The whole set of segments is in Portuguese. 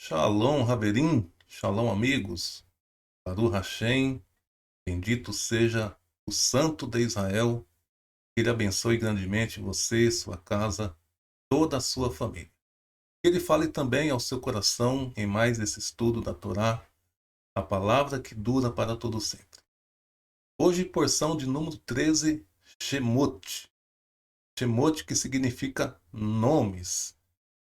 Shalom, Haverim, Shalom, amigos. Baruch Hashem, bendito seja o Santo de Israel. Que Ele abençoe grandemente você, sua casa, toda a sua família. Que Ele fale também ao seu coração em mais esse estudo da Torá, a palavra que dura para todo sempre. Hoje, porção de número 13, Shemot. Shemot, que significa nomes.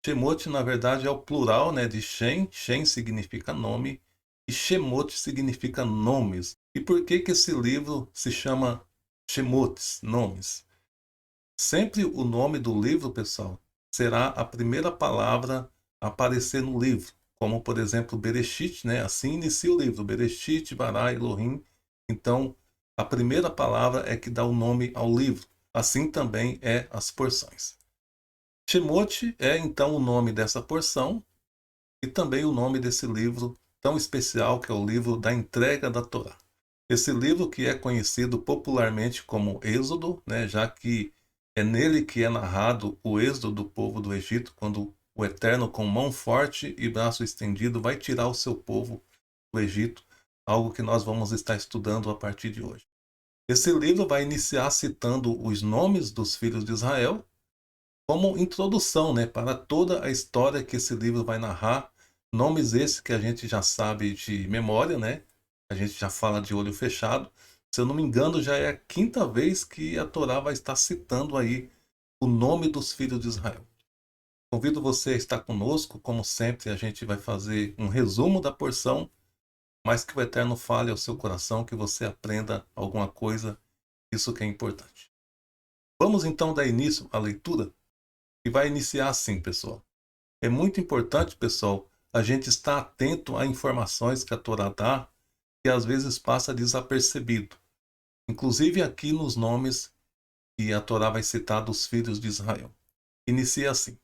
Shemot, na verdade, é o plural, né, de Shem. Shem significa nome e Shemot significa nomes. E por que esse livro se chama Shemotes, nomes? Sempre o nome do livro, pessoal, será a primeira palavra a aparecer no livro. Como, por exemplo, Bereshit, né? Assim inicia o livro, Bereshit, Bara, Elohim. Então, a primeira palavra é que dá o nome ao livro. Assim também é as porções. Shemot é então o nome dessa porção e também o nome desse livro tão especial que é o livro da entrega da Torá. Esse livro que é conhecido popularmente como Êxodo, né, já que é nele que é narrado o êxodo do povo do Egito, quando o Eterno com mão forte e braço estendido vai tirar o seu povo do Egito, algo que nós vamos estar estudando a partir de hoje. Esse livro vai iniciar citando os nomes dos filhos de Israel, como introdução, né, para toda a história que esse livro vai narrar. Nomes esses que a gente já sabe de memória, né? A gente já fala de olho fechado. Se eu não me engano, já é a quinta vez que a Torá vai estar citando aí o nome dos filhos de Israel. Convido você a estar conosco. Como sempre, a gente vai fazer um resumo da porção, mas que o Eterno fale ao seu coração, que você aprenda alguma coisa. Isso que é importante. Vamos então dar início à leitura? E vai iniciar assim, pessoal. É muito importante, pessoal, a gente estar atento a informações que a Torá dá, que às vezes passa desapercebido. Inclusive aqui nos nomes que a Torá vai citar dos filhos de Israel. Inicia assim.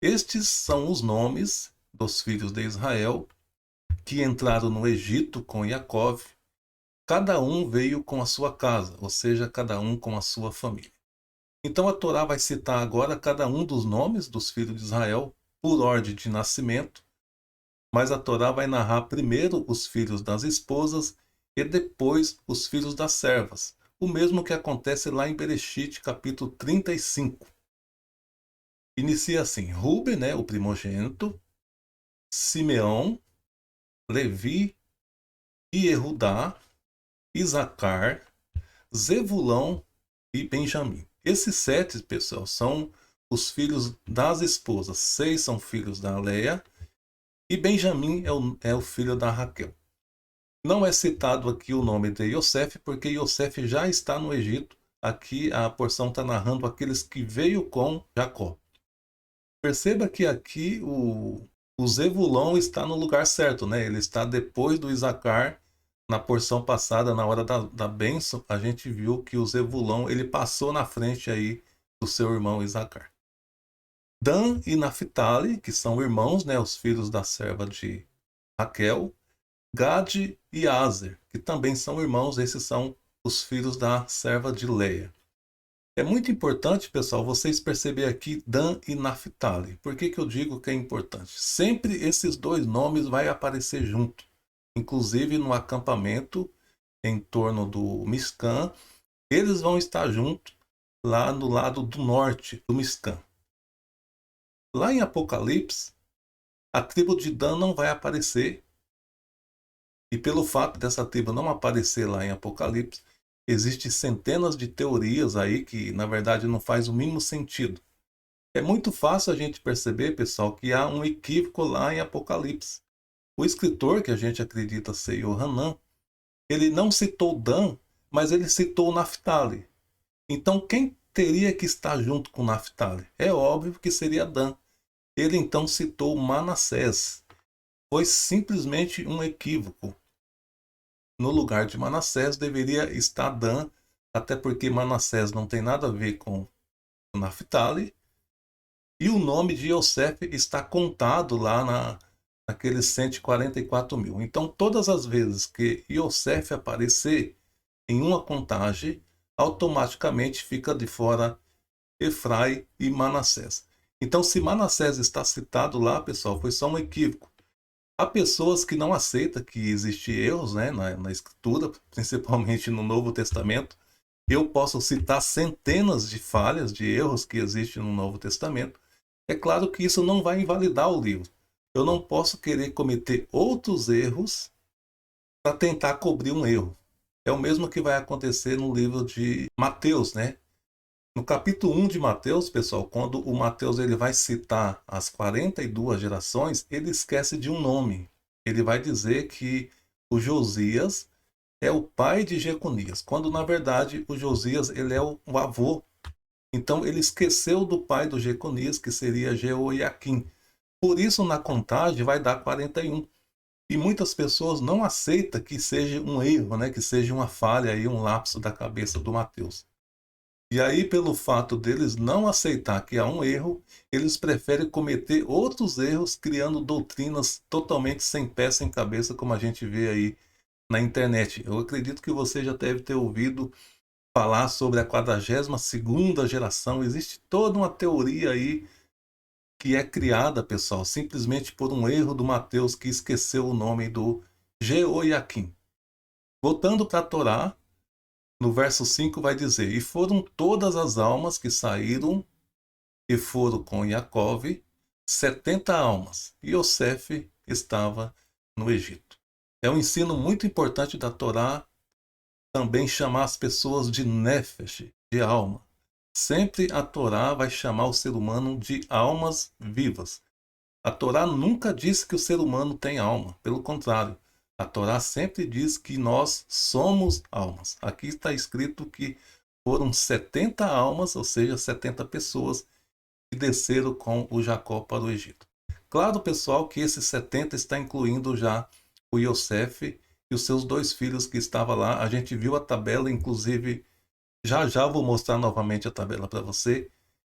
Estes são os nomes dos filhos de Israel que entraram no Egito com Jacó. Cada um veio com a sua casa, ou seja, cada um com a sua família. Então a Torá vai citar agora cada um dos nomes dos filhos de Israel por ordem de nascimento, mas a Torá vai narrar primeiro os filhos das esposas e depois os filhos das servas, o mesmo que acontece lá em Bereshit, capítulo 35. Inicia assim: Ruben, né, o primogênito, Simeão, Levi, Iehudá, Isacar, Zevulão e Benjamim. Esses sete, pessoal, são os filhos das esposas. 6 são filhos da Leia e Benjamim é o filho da Raquel. Não é citado aqui o nome de Yosef, porque Yosef já está no Egito. Aqui a porção está narrando aqueles que veio com Jacó. Perceba que aqui o Zevulão está no lugar certo, né? Ele está depois do Isacar. Na porção passada, na hora da bênção, a gente viu que o Zevulão ele passou na frente aí do seu irmão Isacar. Dan e Naphtali, que são irmãos, né, os filhos da serva de Raquel. Gad e Aser, que também são irmãos, esses são os filhos da serva de Leia. É muito importante, pessoal, vocês perceberem aqui Dan e Naphtali. Por que eu digo que é importante? Sempre esses dois nomes vão aparecer junto. Inclusive no acampamento em torno do Miscã, eles vão estar juntos lá no lado do norte do Miscã. Lá em Apocalipse, a tribo de Dan não vai aparecer. E pelo fato dessa tribo não aparecer lá em Apocalipse, existem centenas de teorias aí que, na verdade, não faz o mínimo sentido. É muito fácil a gente perceber, pessoal, que há um equívoco lá em Apocalipse. O escritor, que a gente acredita ser Yohanan, ele não citou Dan, mas ele citou Naphtali. Então, quem teria que estar junto com Naphtali? É óbvio que seria Dan. Ele então citou Manassés. Foi simplesmente um equívoco. No lugar de Manassés deveria estar Dan, até porque Manassés não tem nada a ver com Naphtali. E o nome de Yosef está contado lá naqueles 144 mil. Então, todas as vezes que Yosef aparecer em uma contagem, automaticamente fica de fora Efraim e Manassés. Então, se Manassés está citado lá, pessoal, foi só um equívoco. Há pessoas que não aceitam que existem erros, né, na escritura, principalmente no Novo Testamento. Eu posso citar centenas de falhas, de erros que existem no Novo Testamento. É claro que isso não vai invalidar o livro. Eu não posso querer cometer outros erros para tentar cobrir um erro. É o mesmo que vai acontecer no livro de Mateus, né? No capítulo 1 de Mateus, pessoal, quando o Mateus ele vai citar as 42 gerações, ele esquece de um nome. Ele vai dizer que o Josias é o pai de Jeconias, quando na verdade o Josias ele é o avô. Então ele esqueceu do pai do Jeconias, que seria Jeoiaquim. Por isso na contagem vai dar 41. E muitas pessoas não aceitam que seja um erro, né? Que seja uma falha aí, um lapso da cabeça do Mateus. E aí, pelo fato deles não aceitar que há um erro, eles preferem cometer outros erros, criando doutrinas totalmente sem pé, sem cabeça, como a gente vê aí na internet. Eu acredito que você já deve ter ouvido falar sobre a 42ª geração. Existe toda uma teoria aí que é criada, pessoal, simplesmente por um erro do Mateus que esqueceu o nome do Jeoiaquim. Voltando para a Torá, no verso 5 vai dizer: E foram todas as almas que saíram e foram com Jacove, 70 almas, e Yosef estava no Egito. É um ensino muito importante da Torá também chamar as pessoas de nefesh, de alma. Sempre a Torá vai chamar o ser humano de almas vivas. A Torá nunca diz que o ser humano tem alma, pelo contrário. A Torá sempre diz que nós somos almas. Aqui está escrito que foram 70 almas, ou seja, 70 pessoas que desceram com o Jacó para o Egito. Claro, pessoal, que esses 70 está incluindo já o Yosef e os seus 2 filhos que estavam lá. A gente viu a tabela, inclusive, já já vou mostrar novamente a tabela para você,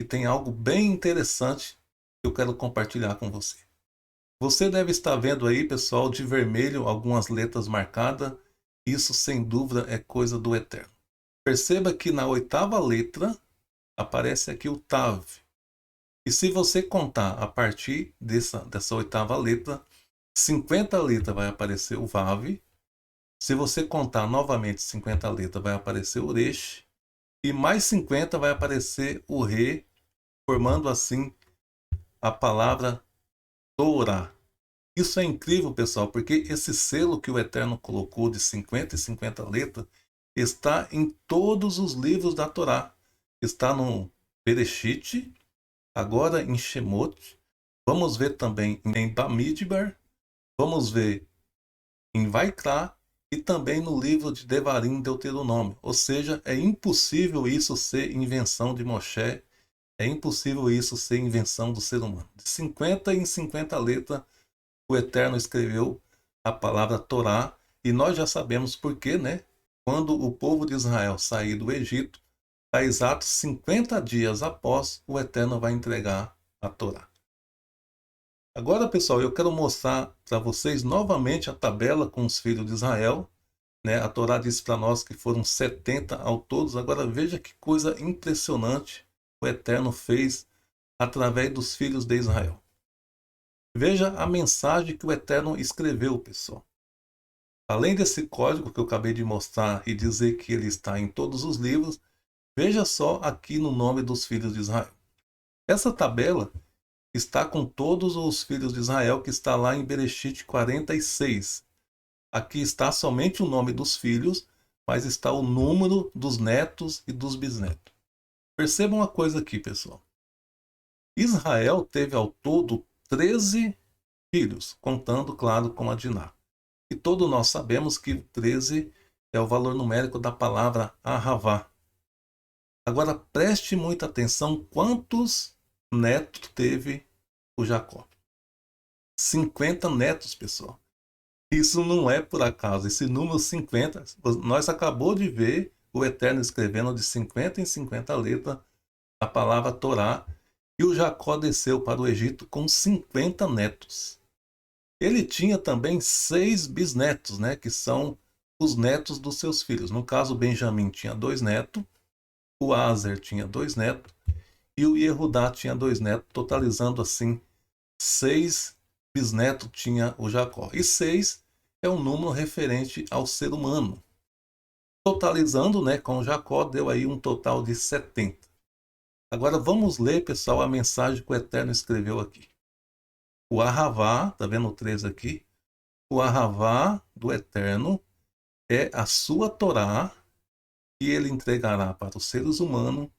e tem algo bem interessante que eu quero compartilhar com você. Você deve estar vendo aí, pessoal, de vermelho algumas letras marcadas. Isso, sem dúvida, é coisa do Eterno. Perceba que na 8ª letra aparece aqui o Tav. E se você contar a partir dessa 8ª letra, 50 letras vai aparecer o Vav. Se você contar novamente 50 letras, vai aparecer o Resh. E mais 50 vai aparecer o Re, formando assim a palavra Torá. Isso é incrível, pessoal, porque esse selo que o Eterno colocou de 50 e 50 letras está em todos os livros da Torá. Está no Bereshit, agora em Shemot, vamos ver também em Bamidbar, vamos ver em Vaikra e também no livro de Devarim, Deuteronômio. Ou seja, é impossível isso ser invenção de Moshe, é impossível isso ser invenção do ser humano. De 50 em 50 letras, o Eterno escreveu a palavra Torá, e nós já sabemos por quê, né? Quando o povo de Israel sair do Egito, a exatos 50 dias após, o Eterno vai entregar a Torá. Agora, pessoal, eu quero mostrar para vocês novamente a tabela com os filhos de Israel, né? A Torá diz para nós que foram 70 ao todos. Agora veja que coisa impressionante o Eterno fez através dos filhos de Israel. Veja a mensagem que o Eterno escreveu, pessoal. Além desse código que eu acabei de mostrar e dizer que ele está em todos os livros, veja só aqui no nome dos filhos de Israel. Essa tabela está com todos os filhos de Israel, que está lá em Bereshit 46. Aqui está somente o nome dos filhos, mas está o número dos netos e dos bisnetos. Percebam uma coisa aqui, pessoal. Israel teve ao todo 13 filhos, contando, claro, com a Diná. E todos nós sabemos que 13 é o valor numérico da palavra Ahavá. Agora preste muita atenção quantos netos teve o Jacó. 50 netos, pessoal. Isso não é por acaso. Esse número 50, nós acabou de ver o Eterno escrevendo de 50 em 50 letras a palavra Torá, e o Jacó desceu para o Egito com 50 netos. Ele tinha também 6 bisnetos, né, que são os netos dos seus filhos. No caso, Benjamim tinha 2 netos, o Aser tinha 2 netos, e o Yehudá tinha 2 netos, totalizando assim 6 bisnetos tinha o Jacó. E 6 é um número referente ao ser humano. Totalizando, né, com Jacó, deu aí um total de 70. Agora vamos ler, pessoal, a mensagem que o Eterno escreveu aqui. O Ahavá, tá vendo o 3 aqui? O Ahavá do Eterno é a sua Torá que ele entregará para os seres humanos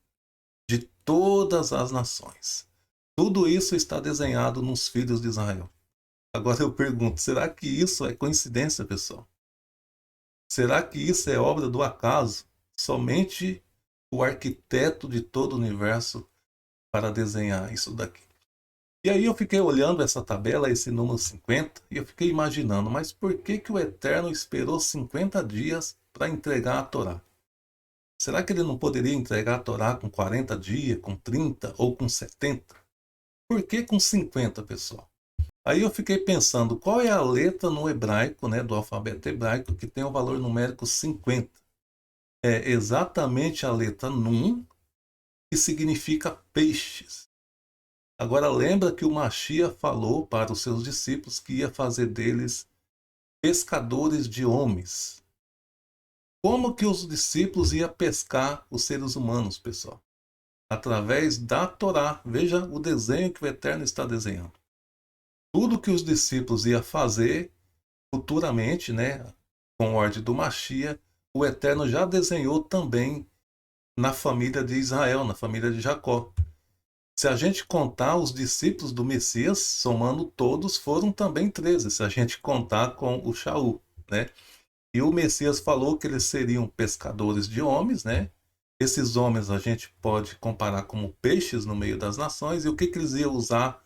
de todas as nações. Tudo isso está desenhado nos filhos de Israel. Agora eu pergunto, será que isso é coincidência, pessoal? Será que isso é obra do acaso? Somente o arquiteto de todo o universo para desenhar isso daqui. E aí eu fiquei olhando essa tabela, esse número 50, e eu fiquei imaginando, mas por que que o Eterno esperou 50 dias para entregar a Torá? Será que ele não poderia entregar a Torá com 40 dias, com 30 ou com 70? Por que com 50, pessoal? Aí eu fiquei pensando, qual é a letra no hebraico, né, do alfabeto hebraico, que tem o valor numérico 50? É exatamente a letra Nun, que significa peixes. Agora lembra que o Mashiach falou para os seus discípulos que ia fazer deles pescadores de homens. Como que os discípulos iam pescar os seres humanos, pessoal? Através da Torá. Veja o desenho que o Eterno está desenhando. Tudo que os discípulos iam fazer futuramente, né, com a ordem do Mashiach, o Eterno já desenhou também na família de Israel, na família de Jacó. Se a gente contar os discípulos do Messias, somando todos, foram também 13, se a gente contar com o Shaul, né? E o Messias falou que eles seriam pescadores de homens, né? Esses homens a gente pode comparar como peixes no meio das nações. E o que, que eles iam usar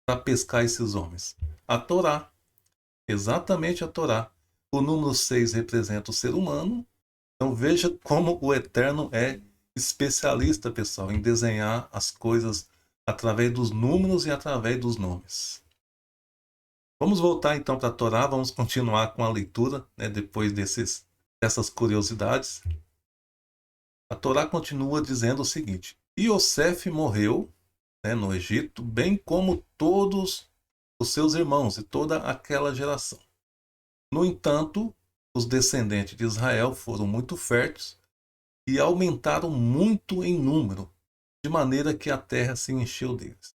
para pescar esses homens? A Torá. Exatamente a Torá. O número 6 representa o ser humano. Então veja como o Eterno é especialista, pessoal, em desenhar as coisas através dos números e através dos nomes. Vamos voltar então para a Torá, vamos continuar com a leitura, né, depois dessas curiosidades. A Torá continua dizendo o seguinte: Iosef morreu, né, no Egito, bem como todos os seus irmãos e toda aquela geração. No entanto, os descendentes de Israel foram muito férteis e aumentaram muito em número, de maneira que a terra se encheu deles.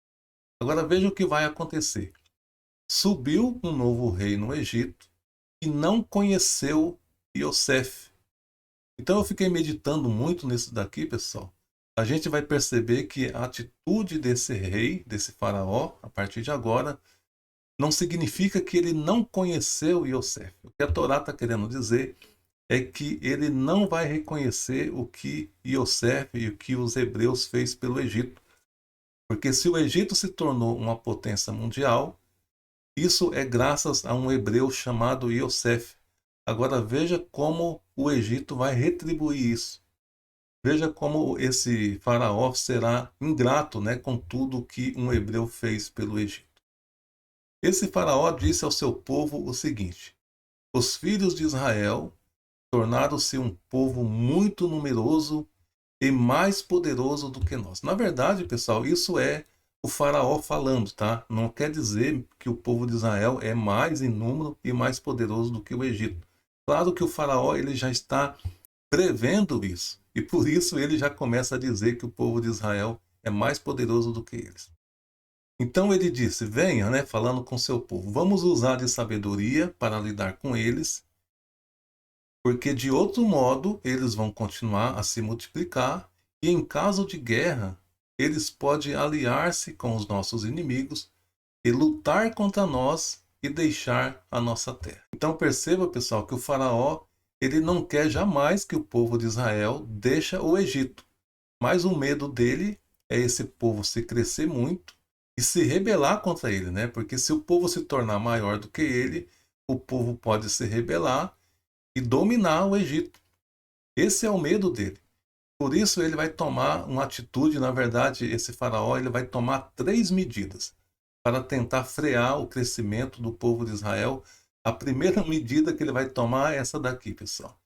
Agora veja o que vai acontecer. Subiu um novo rei no Egito e não conheceu Iosef. Então eu fiquei meditando muito nisso daqui, pessoal. A gente vai perceber que a atitude desse rei, desse faraó, a partir de agora, não significa que ele não conheceu Iosef. O que a Torá está querendo dizer é que ele não vai reconhecer o que Iosef e o que os hebreus fez pelo Egito. Porque se o Egito se tornou uma potência mundial, isso é graças a um hebreu chamado Iosef. Agora veja como o Egito vai retribuir isso. Veja como esse faraó será ingrato, né, com tudo que um hebreu fez pelo Egito. Esse faraó disse ao seu povo o seguinte: os filhos de Israel tornaram-se um povo muito numeroso e mais poderoso do que nós. Na verdade, pessoal, isso é o faraó falando, tá? Não quer dizer que o povo de Israel é mais em número e mais poderoso do que o Egito. Claro que o faraó ele já está prevendo isso. E por isso ele já começa a dizer que o povo de Israel é mais poderoso do que eles. Então ele disse: venha, né, falando com seu povo, vamos usar de sabedoria para lidar com eles, porque de outro modo eles vão continuar a se multiplicar e em caso de guerra eles podem aliar-se com os nossos inimigos e lutar contra nós e deixar a nossa terra. Então perceba, pessoal, que o faraó ele não quer jamais que o povo de Israel deixe o Egito. Mas o medo dele é esse povo se crescer muito e se rebelar contra ele, né? Porque se o povo se tornar maior do que ele, o povo pode se rebelar e dominar o Egito. Esse é o medo dele. Por isso ele vai tomar uma atitude, na verdade, esse faraó ele vai tomar 3 medidas para tentar frear o crescimento do povo de Israel. A primeira medida que ele vai tomar é essa daqui, pessoal.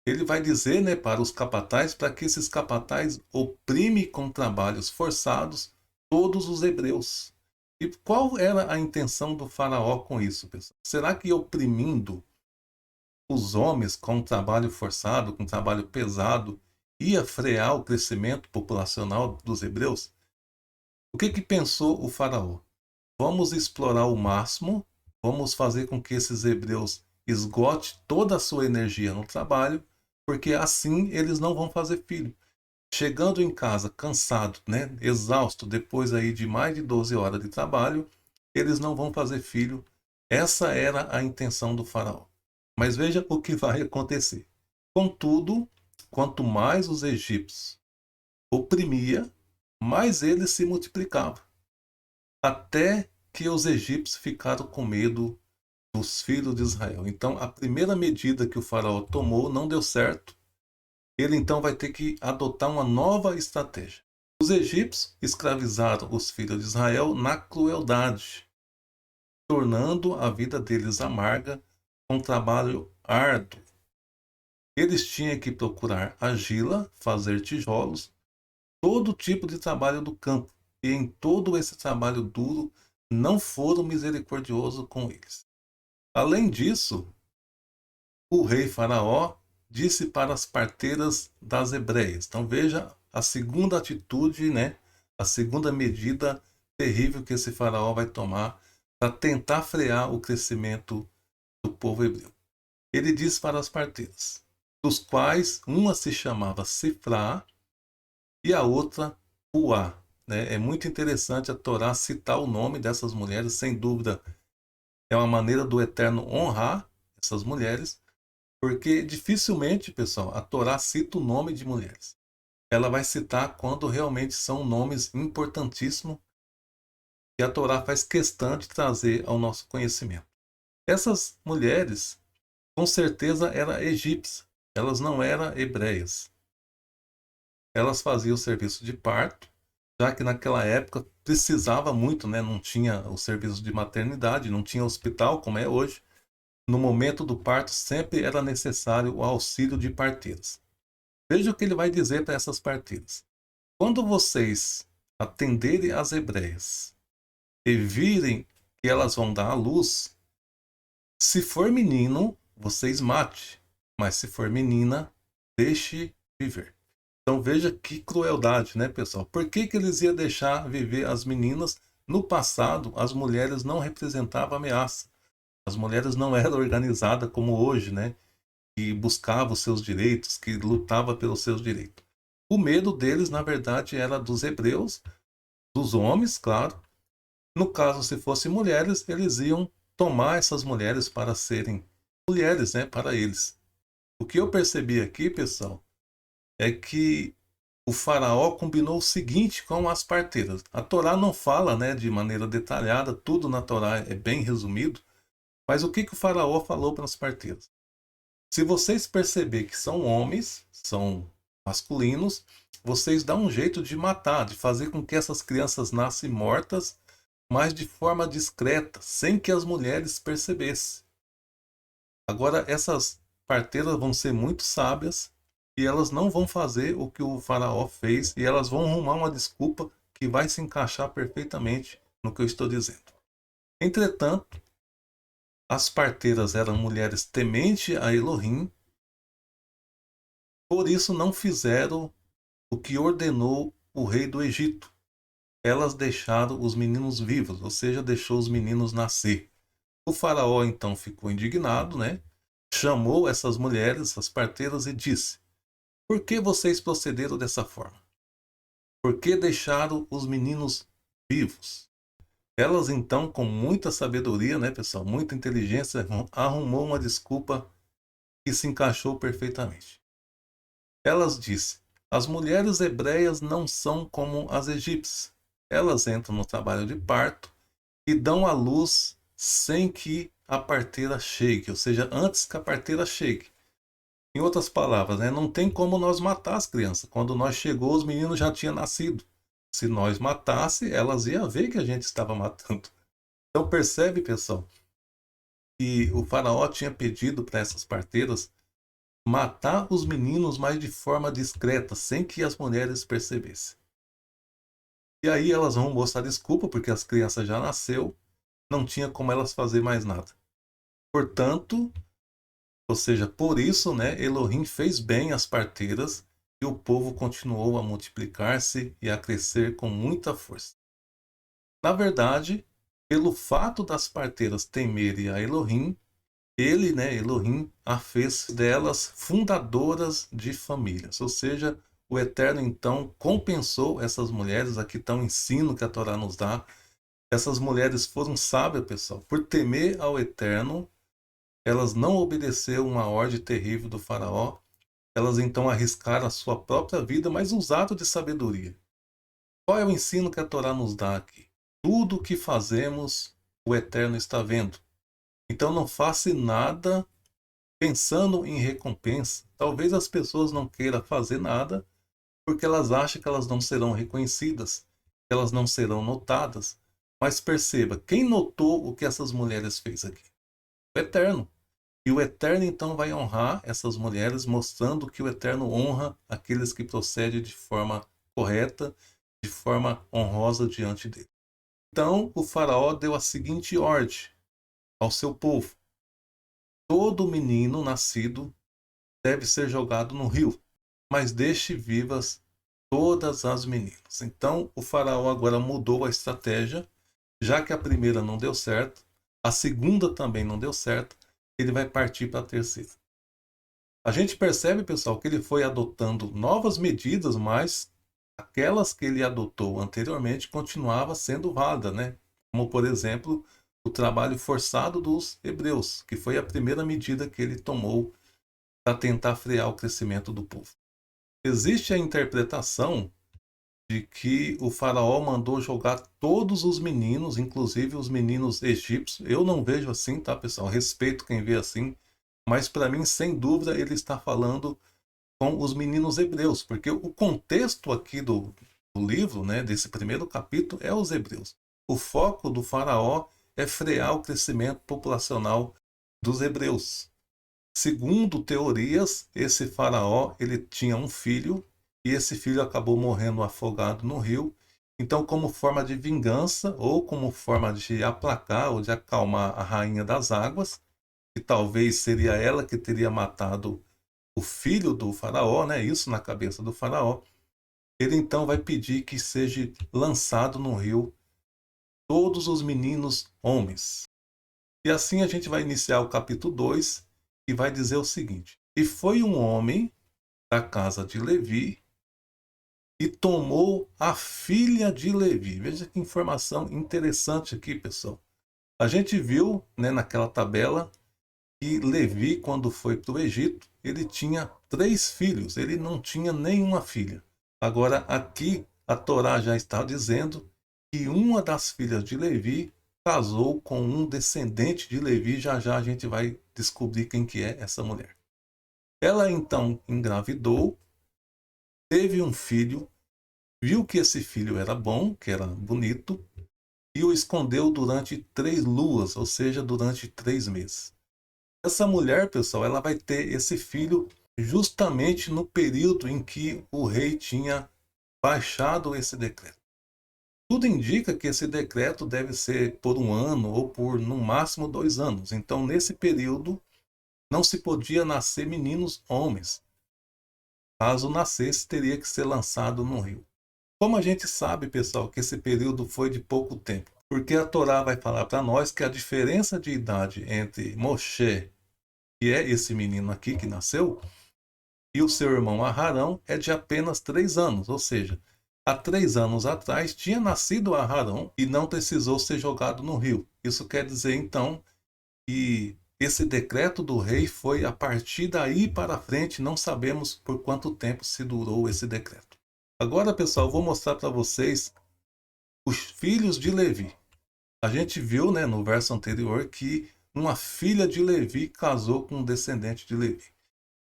Ele vai dizer, né, para os capatazes, para que esses capatazes oprimem com trabalhos forçados todos os hebreus. E qual era a intenção do faraó com isso, pessoal? Será que oprimindo os homens com trabalho forçado, com trabalho pesado, ia frear o crescimento populacional dos hebreus? O que pensou o faraó? Vamos explorar ao máximo, vamos fazer com que esses hebreus esgote toda a sua energia no trabalho, porque assim eles não vão fazer filho. Chegando em casa cansado, né, exausto, depois aí de mais de 12 horas de trabalho, eles não vão fazer filho. Essa era a intenção do faraó. Mas veja o que vai acontecer. Contudo, quanto mais os egípcios oprimia, mais eles se multiplicavam. Até que os egípcios ficaram com medo dos filhos de Israel. Então, a primeira medida que o faraó tomou não deu certo. Ele então vai ter que adotar uma nova estratégia. Os egípcios escravizaram os filhos de Israel na crueldade, tornando a vida deles amarga com trabalho árduo. Eles tinham que procurar argila, fazer tijolos, todo tipo de trabalho do campo. E em todo esse trabalho duro, não foram misericordiosos com eles. Além disso, o rei Faraó disse para as parteiras das hebreias. Então veja a segunda atitude, né? A segunda medida terrível que esse faraó vai tomar para tentar frear o crescimento do povo hebreu. Ele disse para as parteiras, dos quais uma se chamava Sifrá e a outra Puá. Né? É muito interessante a Torá citar o nome dessas mulheres, sem dúvida é uma maneira do Eterno honrar essas mulheres, porque dificilmente, pessoal, a Torá cita o nome de mulheres. Ela vai citar quando realmente são nomes importantíssimos que a Torá faz questão de trazer ao nosso conhecimento. Essas mulheres, com certeza, eram egípcias, elas não eram hebreias. Elas faziam o serviço de parto, já que naquela época precisava muito, né? Não tinha o serviço de maternidade, não tinha hospital como é hoje. No momento do parto, sempre era necessário o auxílio de parteiras. Veja o que ele vai dizer para essas parteiras. Quando vocês atenderem às hebreias e virem que elas vão dar à luz, se for menino, vocês mate, mas se for menina, deixe viver. Então veja que crueldade, né, pessoal? Por que eles iam deixar viver as meninas? No passado, as mulheres não representavam ameaça. As mulheres não eram organizadas como hoje, né? Que buscava os seus direitos, que lutava pelos seus direitos. O medo deles, na verdade, era dos hebreus, dos homens, claro. No caso, se fossem mulheres, eles iam tomar essas mulheres para serem mulheres, né, para eles. O que eu percebi aqui, pessoal, é que o faraó combinou o seguinte com as parteiras. A Torá não fala, né, de maneira detalhada, tudo na Torá é bem resumido, mas o que o faraó falou para as parteiras? Se vocês perceberem que são homens, são masculinos, vocês dão um jeito de matar, de fazer com que essas crianças nasçam mortas, mas de forma discreta, sem que as mulheres percebessem. Agora, essas parteiras vão ser muito sábias e elas não vão fazer o que o faraó fez e elas vão arrumar uma desculpa que vai se encaixar perfeitamente no que eu estou dizendo. Entretanto, as parteiras eram mulheres tementes a Elohim, por isso não fizeram o que ordenou o rei do Egito. Elas deixaram os meninos vivos, ou seja, deixou os meninos nascer. O faraó então ficou indignado, né? Chamou essas mulheres, as parteiras, e disse: por que vocês procederam dessa forma? Por que deixaram os meninos vivos? Elas então, com muita sabedoria, né, pessoal, muita inteligência, arrumou uma desculpa que se encaixou perfeitamente. Elas disse: as mulheres hebreias não são como as egípcias. Elas entram no trabalho de parto e dão à luz sem que a parteira chegue, ou seja, antes que a parteira chegue. Em outras palavras, né, não tem como nós matar as crianças. Quando nós chegou, os meninos já tinham nascido. Se nós matasse, elas iam ver que a gente estava matando. Então percebe, pessoal, que o faraó tinha pedido para essas parteiras matar os meninos, mas de forma discreta, sem que as mulheres percebessem. E aí elas vão mostrar desculpa, porque as crianças já nasceu, não tinha como elas fazer mais nada. Portanto, ou seja, por isso, né, Elohim fez bem as parteiras e o povo continuou a multiplicar-se e a crescer com muita força. Na verdade, pelo fato das parteiras temerem a Elohim, ele, né, Elohim, a fez delas fundadoras de famílias. Ou seja, o Eterno então compensou essas mulheres, aqui está o ensino que a Torá nos dá. Essas mulheres foram sábias, pessoal, por temer ao Eterno. Elas não obedeceram uma ordem terrível do faraó. Elas então arriscaram a sua própria vida, mas usaram de sabedoria. Qual é o ensino que a Torá nos dá aqui? Tudo o que fazemos, o Eterno está vendo. Então não faça nada pensando em recompensa. Talvez as pessoas não queiram fazer nada porque elas acham que elas não serão reconhecidas, que elas não serão notadas. Mas perceba, quem notou o que essas mulheres fez aqui? O Eterno. E o Eterno então vai honrar essas mulheres, mostrando que o Eterno honra aqueles que procedem de forma correta, de forma honrosa diante dele. Então o faraó deu a seguinte ordem ao seu povo: todo menino nascido deve ser jogado no rio, mas deixe vivas todas as meninas. Então o faraó agora mudou a estratégia, já que a primeira não deu certo, a segunda também não deu certo, ele vai partir para a terceira. A gente percebe, pessoal, que ele foi adotando novas medidas, mas aquelas que ele adotou anteriormente continuava sendo válida, né? Como, por exemplo, o trabalho forçado dos hebreus, que foi a primeira medida que ele tomou para tentar frear o crescimento do povo. Existe a interpretação de que o faraó mandou jogar todos os meninos, inclusive os meninos egípcios. Eu não vejo assim, tá, pessoal? Respeito quem vê assim, mas para mim, sem dúvida, ele está falando com os meninos hebreus, porque o contexto aqui do livro, né, desse primeiro capítulo, é os hebreus. O foco do faraó é frear o crescimento populacional dos hebreus. Segundo teorias, esse faraó ele tinha um filho e esse filho acabou morrendo afogado no rio. Então, como forma de vingança ou como forma de aplacar ou de acalmar a rainha das águas, que talvez seria ela que teria matado o filho do faraó, né? Isso na cabeça do faraó. Ele então vai pedir que seja lançado no rio todos os meninos homens. E assim a gente vai iniciar o capítulo 2 e vai dizer o seguinte: e foi um homem da casa de Levi e tomou a filha de Levi. Veja que informação interessante aqui, pessoal. A gente viu, né, naquela tabela que Levi, quando foi para o Egito, ele tinha 3 filhos, ele não tinha nenhuma filha. Agora, aqui, a Torá já está dizendo que uma das filhas de Levi casou com um descendente de Levi. Já já a gente vai descobrir quem que é essa mulher. Ela então engravidou, teve um filho, viu que esse filho era bom, que era bonito, e o escondeu durante 3 luas, ou seja, durante 3 meses. Essa mulher, pessoal, ela vai ter esse filho justamente no período em que o rei tinha baixado esse decreto. Tudo indica que esse decreto deve ser por 1 ano ou por no máximo 2 anos. Então, nesse período, não se podia nascer meninos homens. Caso nascesse, teria que ser lançado no rio. Como a gente sabe, pessoal, que esse período foi de pouco tempo? Porque a Torá vai falar para nós que a diferença de idade entre Moshe, que é esse menino aqui que nasceu, e o seu irmão Aharão é de apenas 3 anos, ou seja, há 3 anos atrás tinha nascido Aharão e não precisou ser jogado no rio. Isso quer dizer então que esse decreto do rei foi a partir daí para frente, não sabemos por quanto tempo se durou esse decreto. Agora, pessoal, vou mostrar para vocês os filhos de Levi. A gente viu, né, no verso anterior que uma filha de Levi casou com um descendente de Levi.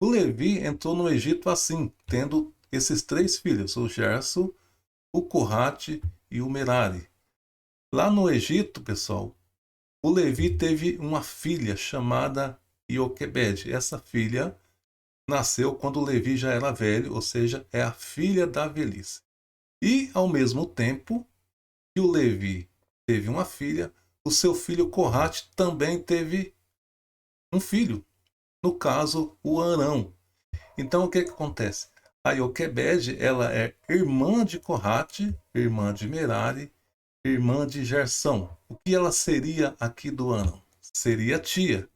O Levi entrou no Egito assim, tendo esses 3 filhos, o Gerso, o Corrate e o Merari. Lá no Egito, pessoal, o Levi teve uma filha chamada Ioquebede. Essa filha nasceu quando Levi já era velho, ou seja, é a filha da velhice. E, ao mesmo tempo que o Levi teve uma filha, o seu filho Corrate também teve um filho, no caso, o Arão. Então, o que, que acontece? A Joquebede, ela é irmã de Corrate, irmã de Merari, irmã de Gersão. O que ela seria aqui do Arão? Seria tia.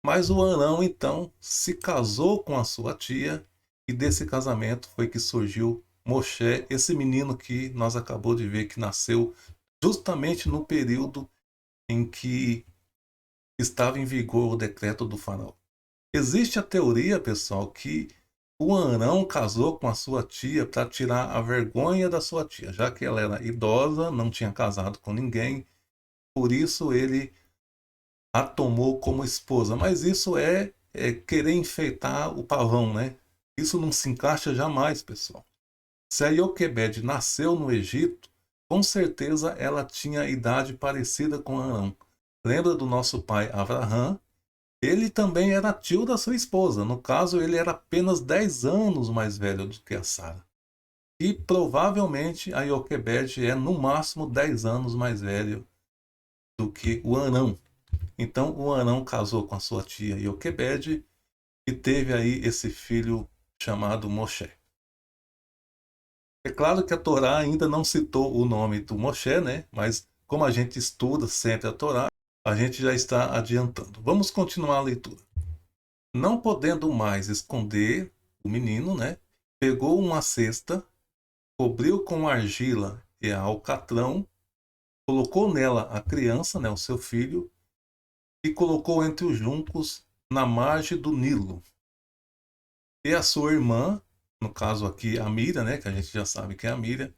Mas o Arão, então, se casou com a sua tia, e desse casamento foi que surgiu Moshe, esse menino que nós acabamos de ver que nasceu justamente no período em que estava em vigor o decreto do faraó. Existe a teoria, pessoal, que o Arão casou com a sua tia para tirar a vergonha da sua tia, já que ela era idosa, não tinha casado com ninguém, por isso ele a tomou como esposa. Mas isso é querer enfeitar o pavão, né? Isso não se encaixa jamais, pessoal. Se a Joquebede nasceu no Egito, com certeza ela tinha idade parecida com Arão. Lembra do nosso pai Abraham? Ele também era tio da sua esposa. No caso, ele era apenas 10 anos mais velho do que a Sara. E provavelmente a Joquebede é no máximo 10 anos mais velho do que o Arão. Então o Arão casou com a sua tia Joquebede e teve aí esse filho chamado Moshe. É claro que a Torá ainda não citou o nome do Moshe, né? Mas como a gente estuda sempre a Torá, a gente já está adiantando. Vamos continuar a leitura. Não podendo mais esconder o menino, né? Pegou uma cesta, cobriu com argila e alcatrão, colocou nela a criança, né, o seu filho, e colocou entre os juncos na margem do Nilo. E a sua irmã, no caso aqui a Mira, né, que a gente já sabe que é a Mira,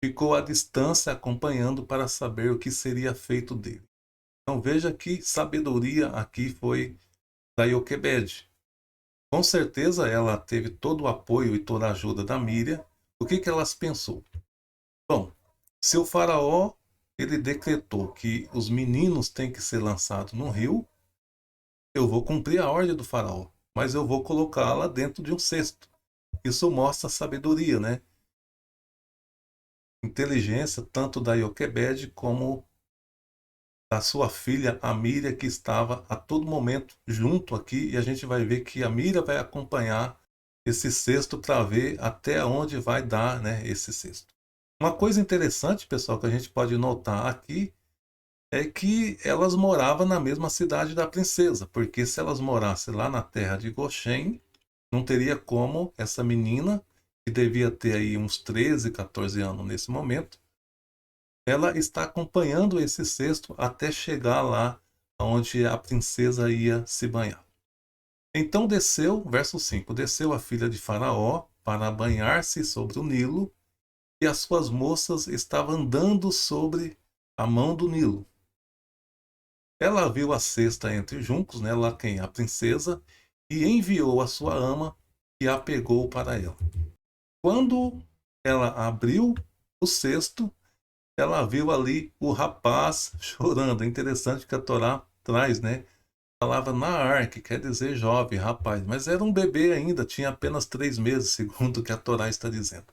ficou à distância acompanhando para saber o que seria feito dele. Então veja que sabedoria aqui foi da Joquebede. Com certeza ela teve todo o apoio e toda a ajuda da Miriam. O que, que elas pensou? Bom, se o faraó ele decretou que os meninos têm que ser lançados no rio, eu vou cumprir a ordem do faraó, mas eu vou colocá-la dentro de um cesto. Isso mostra sabedoria, né? Inteligência tanto da Joquebede como da sua filha, a Miriam, que estava a todo momento junto aqui, e a gente vai ver que a Miriam vai acompanhar esse cesto para ver até onde vai dar, né, esse cesto. Uma coisa interessante, pessoal, que a gente pode notar aqui é que elas moravam na mesma cidade da princesa, porque se elas morassem lá na terra de Goshen, não teria como essa menina, que devia ter aí uns 13, 14 anos nesse momento, ela está acompanhando esse cesto até chegar lá onde a princesa ia se banhar. Então desceu, verso 5, desceu a filha de Faraó para banhar-se sobre o Nilo, e as suas moças estavam andando sobre a mão do Nilo. Ela viu a cesta entre os juncos, né, lá quem? A princesa, e enviou a sua ama, que a pegou para ela. Quando ela abriu o cesto, ela viu ali o rapaz chorando. É interessante que a Torá traz, né? A palavra Naar, que quer dizer jovem, rapaz. Mas era um bebê ainda, tinha apenas 3 meses, segundo o que a Torá está dizendo.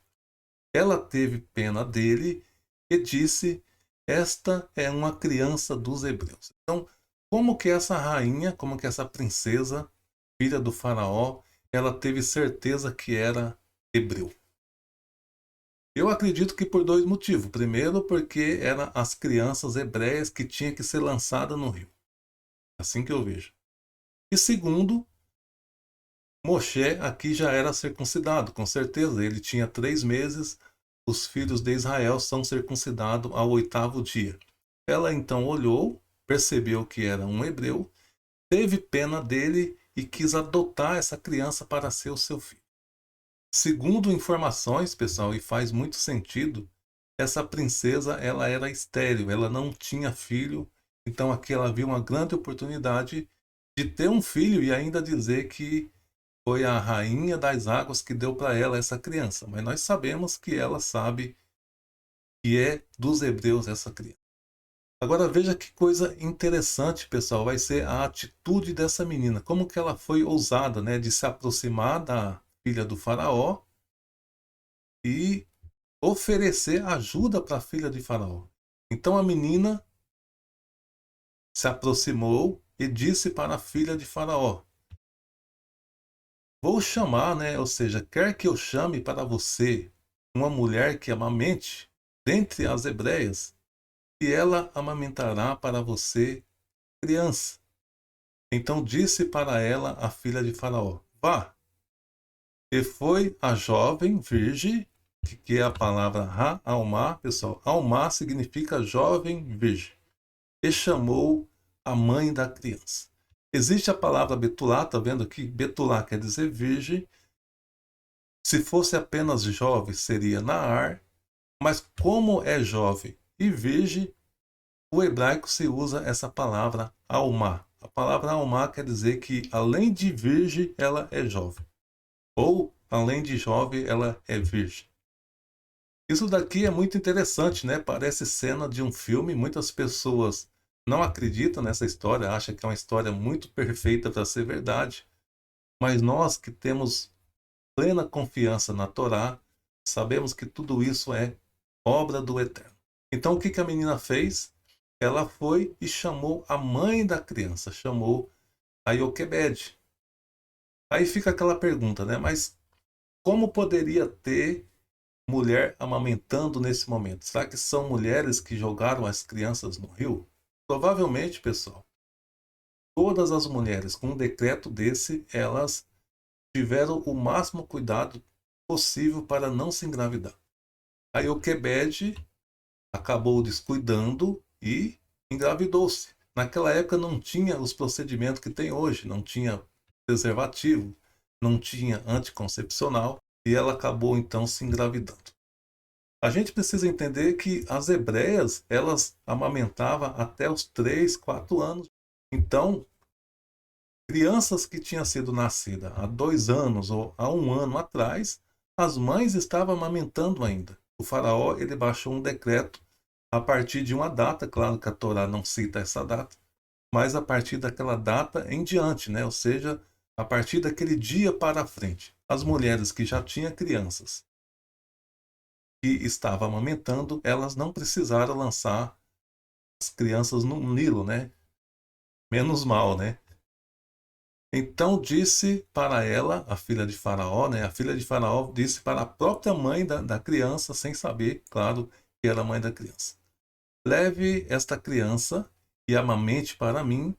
Ela teve pena dele e disse: esta é uma criança dos hebreus. Então, como que essa rainha, como que essa princesa, filha do faraó, ela teve certeza que era hebreu? Eu acredito que por 2 motivos. Primeiro, porque eram as crianças hebreias que tinham que ser lançadas no rio. Assim que eu vejo. E segundo, Moshe aqui já era circuncidado, com certeza. Ele tinha 3 meses. Os filhos de Israel são circuncidados ao 8º dia. Ela então olhou, percebeu que era um hebreu, teve pena dele e quis adotar essa criança para ser o seu filho. Segundo informações, pessoal, e faz muito sentido, essa princesa ela era estéril, ela não tinha filho, então aqui ela viu uma grande oportunidade de ter um filho e ainda dizer que foi a rainha das águas que deu para ela essa criança. Mas nós sabemos que ela sabe que é dos hebreus essa criança. Agora veja que coisa interessante, pessoal, vai ser a atitude dessa menina. Como que ela foi ousada, né, de se aproximar da filha do faraó e oferecer ajuda para a filha de faraó. Então a menina se aproximou e disse para a filha de faraó: vou chamar, né, ou seja, quer que eu chame para você uma mulher que amamente dentre as hebreias, e ela amamentará para você criança. Então disse para ela a filha de Faraó: vá. E foi a jovem virgem, que é a palavra Ra-Almá, pessoal. Almá significa jovem virgem. E chamou a mãe da criança. Existe a palavra Betulá, tá vendo aqui? Betulá quer dizer virgem. Se fosse apenas jovem, seria Naar. Mas como é jovem e virgem, o hebraico se usa essa palavra Almá. A palavra Almá quer dizer que, além de virgem, ela é jovem. Ou, além de jovem, ela é virgem. Isso daqui é muito interessante, né? Parece cena de um filme. Muitas pessoas não acreditam nessa história, acham que é uma história muito perfeita para ser verdade. Mas nós que temos plena confiança na Torá, sabemos que tudo isso é obra do Eterno. Então, o que que a menina fez? Ela foi e chamou a mãe da criança, chamou a Ioquebede. Aí fica aquela pergunta, né? Mas como poderia ter mulher amamentando nesse momento? Será que são mulheres que jogaram as crianças no rio? Provavelmente, pessoal, todas as mulheres com um decreto desse, elas tiveram o máximo cuidado possível para não se engravidar. A Ioquebede acabou descuidando e engravidou-se. Naquela época não tinha os procedimentos que tem hoje, não tinha preservativo, não tinha anticoncepcional e ela acabou então se engravidando. A gente precisa entender que as hebreias, elas amamentavam até os 3, 4 anos. Então, crianças que tinham sido nascidas há 2 anos ou há 1 ano atrás, as mães estavam amamentando ainda. O faraó, ele baixou um decreto a partir de uma data, claro que a Torá não cita essa data, mas a partir daquela data em diante, né? Ou seja, a partir daquele dia para frente. As mulheres que já tinham crianças que estavam amamentando, elas não precisaram lançar as crianças no Nilo, né? Menos mal, né? Então disse para ela, a filha de Faraó, né? A filha de Faraó disse para a própria mãe da criança, sem saber, claro, que era a mãe da criança: leve esta criança e amamente para mim,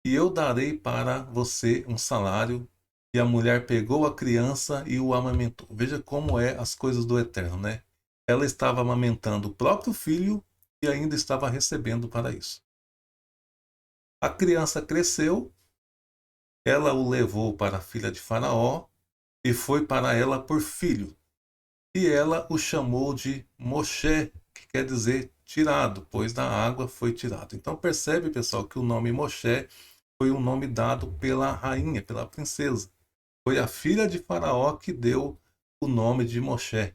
e eu darei para você um salário. E a mulher pegou a criança e o amamentou. Veja como é as coisas do Eterno, né? Ela estava amamentando o próprio filho e ainda estava recebendo para isso. A criança cresceu, ela o levou para a filha de Faraó e foi para ela por filho. E ela o chamou de Moshe, que quer dizer tirado, pois da água foi tirado. Então percebe, pessoal, que o nome Moshe foi um nome dado pela rainha, pela princesa. Foi a filha de Faraó que deu o nome de Moshe.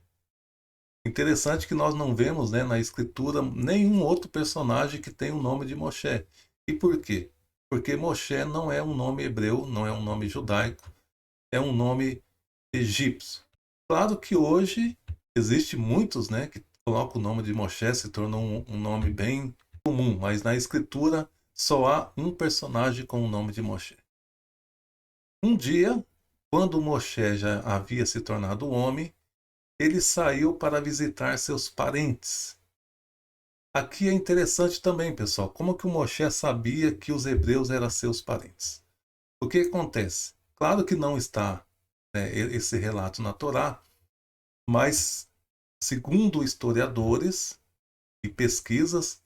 Interessante que nós não vemos, né, na escritura nenhum outro personagem que tem o nome de Moshe. E por quê? Porque Moshe não é um nome hebreu, não é um nome judaico, é um nome egípcio. Claro que hoje existe muitos, né, que colocam o nome de Moshe, se tornou um nome bem comum, mas na escritura só há um personagem com o nome de Moshe. Um dia, quando Moshe já havia se tornado homem, ele saiu para visitar seus parentes. Aqui é interessante também, pessoal, como que o Moshe sabia que os hebreus eram seus parentes. O que acontece? Claro que não está, né, esse relato na Torá, mas segundo historiadores e pesquisas,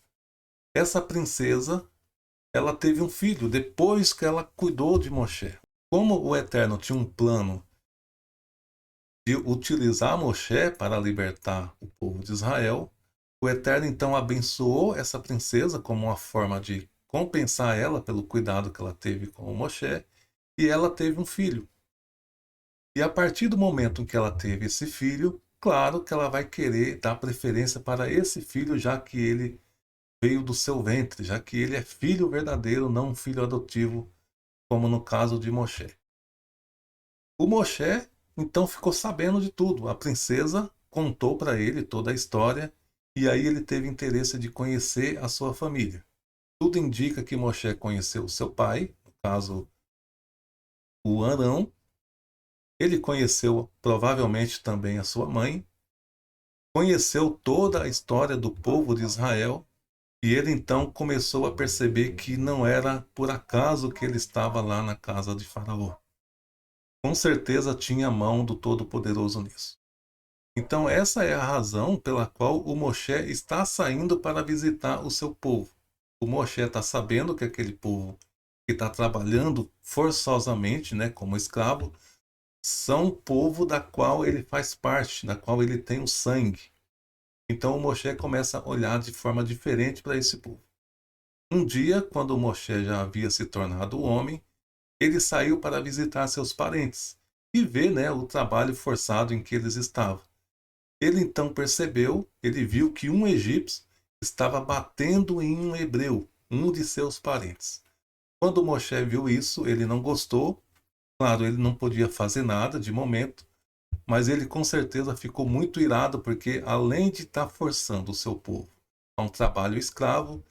essa princesa, ela teve um filho depois que ela cuidou de Moshe. Como o Eterno tinha um plano de utilizar Moshe para libertar o povo de Israel, o Eterno então abençoou essa princesa como uma forma de compensar ela pelo cuidado que ela teve com o Moshe, e ela teve um filho. E a partir do momento em que ela teve esse filho, claro que ela vai querer dar preferência para esse filho, já que ele veio do seu ventre, já que ele é filho verdadeiro, não um filho adotivo, como no caso de Moshe. O Moshe, então, ficou sabendo de tudo. A princesa contou para ele toda a história, e aí ele teve interesse de conhecer a sua família. Tudo indica que Moshe conheceu seu pai, no caso, o Arão. Ele conheceu provavelmente também a sua mãe, conheceu toda a história do povo de Israel, e ele então começou a perceber que não era por acaso que ele estava lá na casa de Faraó. Com certeza tinha a mão do Todo-Poderoso nisso. Então essa é a razão pela qual o Moshe está saindo para visitar o seu povo. O Moshe está sabendo que aquele povo que está trabalhando forçosamente, né, como escravo, são o povo da qual ele faz parte, da qual ele tem o sangue. Então o Moshe começa a olhar de forma diferente para esse povo. Um dia, quando o Moshe já havia se tornado homem, ele saiu para visitar seus parentes e ver, né, o trabalho forçado em que eles estavam. Ele então percebeu, ele viu que um egípcio estava batendo em um hebreu, um de seus parentes. Quando Moshe viu isso, ele não gostou. Claro, ele não podia fazer nada de momento, mas ele com certeza ficou muito irado porque, além de estar forçando o seu povo a um trabalho escravo,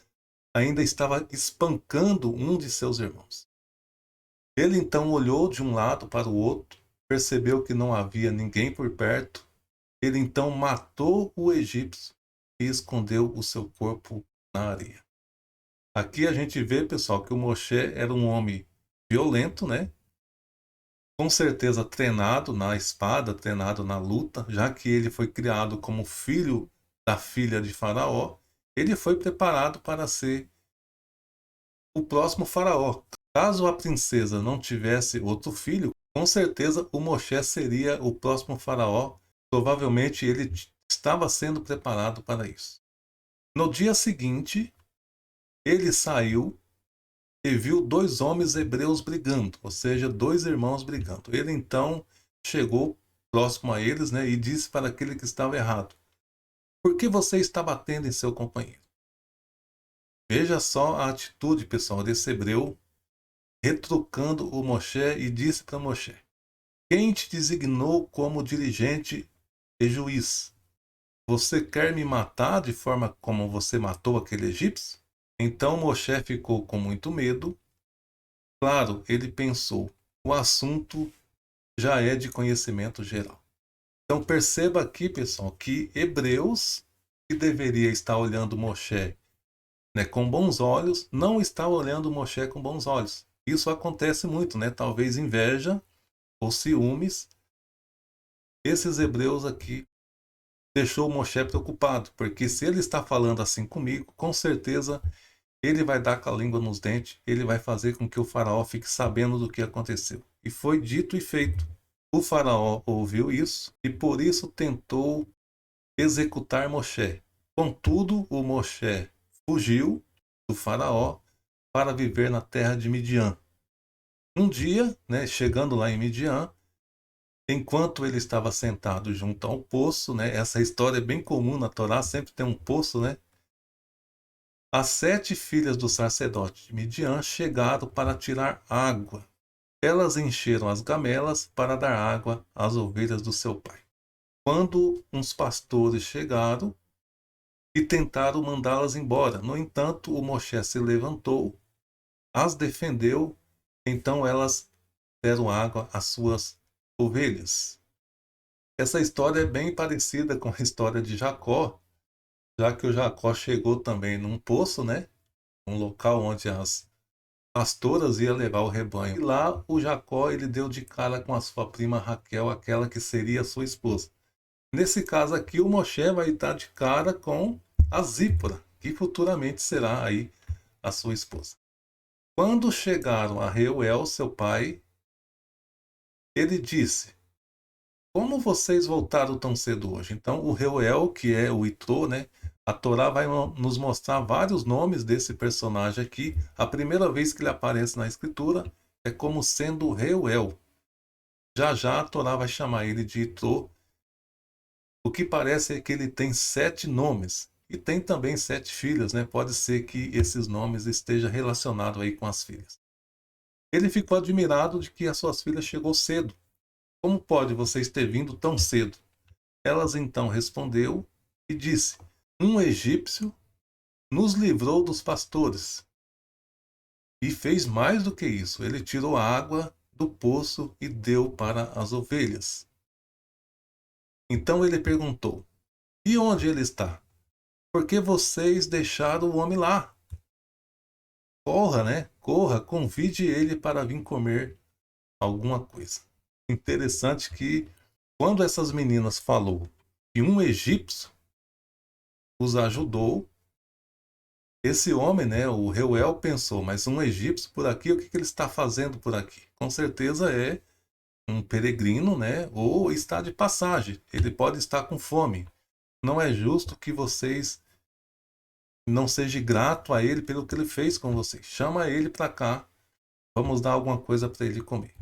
ainda estava espancando um de seus irmãos. Ele então olhou de um lado para o outro, percebeu que não havia ninguém por perto. Ele então matou o egípcio e escondeu o seu corpo na areia. Aqui a gente vê, pessoal, que o Moshe era um homem violento, né? Com certeza treinado na espada, treinado na luta, já que ele foi criado como filho da filha de Faraó, ele foi preparado para ser o próximo Faraó. Caso a princesa não tivesse outro filho, com certeza o Moshe seria o próximo Faraó. Provavelmente ele estava sendo preparado para isso. No dia seguinte, ele saiu e viu dois homens hebreus brigando, ou seja, dois irmãos brigando. Ele então chegou próximo a eles, né, e disse para aquele que estava errado: por que você está batendo em seu companheiro? Veja só a atitude, pessoal, desse hebreu retrucando o Moshe e disse para Moshe: quem te designou como dirigente e juiz? Você quer me matar de forma como você matou aquele egípcio? Então Moshe ficou com muito medo. Claro, ele pensou, o assunto já é de conhecimento geral. Então perceba aqui, pessoal, que Hebreus, que deveria estar olhando Moshe, né, com bons olhos, não está olhando Moshe com bons olhos. Isso acontece muito, né? Talvez inveja ou ciúmes. Esses hebreus aqui deixou Moshe preocupado, porque se ele está falando assim comigo, com certeza ele vai dar com a língua nos dentes, ele vai fazer com que o faraó fique sabendo do que aconteceu. E foi dito e feito. O faraó ouviu isso e por isso tentou executar Moshe. Contudo, o Moshe fugiu do faraó para viver na terra de Midian. Um dia, né, chegando lá em Midian, enquanto ele estava sentado junto ao poço, né, essa história é bem comum na Torá, sempre tem um poço, né? As 7 filhas do sacerdote de Midian chegaram para tirar água. Elas encheram as gamelas para dar água às ovelhas do seu pai. Quando uns pastores chegaram e tentaram mandá-las embora, no entanto, o Moshe se levantou, as defendeu, então elas deram água às suas ovelhas. Essa história é bem parecida com a história de Jacó, já que o Jacó chegou também num poço, né? Um local onde as pastoras iam levar o rebanho. E lá o Jacó ele deu de cara com a sua prima Raquel, aquela que seria a sua esposa. Nesse caso aqui, o Moshe vai estar de cara com a Zípora, que futuramente será aí a sua esposa. Quando chegaram a Reuel, seu pai, ele disse: como vocês voltaram tão cedo hoje? Então, o Reuel, que é o Itrô, né? A Torá vai nos mostrar vários nomes desse personagem aqui. A primeira vez que ele aparece na escritura é como sendo Reuel. Já já a Torá vai chamar ele de Itrô. O que parece é que ele tem 7 nomes. e tem também 7 filhas, né? Pode ser que esses nomes estejam relacionados aí com as filhas. Ele ficou admirado de que as suas filhas chegou cedo. Como pode vocês ter vindo tão cedo? Elas então respondeu e disse: um egípcio nos livrou dos pastores. E fez mais do que isso. Ele tirou a água do poço e deu para as ovelhas. Então ele perguntou: e onde ele está? Por que vocês deixaram o homem lá? Corra, né? Corra, convide ele para vir comer alguma coisa. Interessante que quando essas meninas falou que um egípcio os ajudou, esse homem, né, o Reuel, pensou, mas um egípcio por aqui, o que ele está fazendo por aqui? Com certeza é um peregrino, né, ou está de passagem. Ele pode estar com fome. Não é justo que vocês não sejam grato a ele pelo que ele fez com vocês. Chama ele para cá. Vamos dar alguma coisa para ele comer.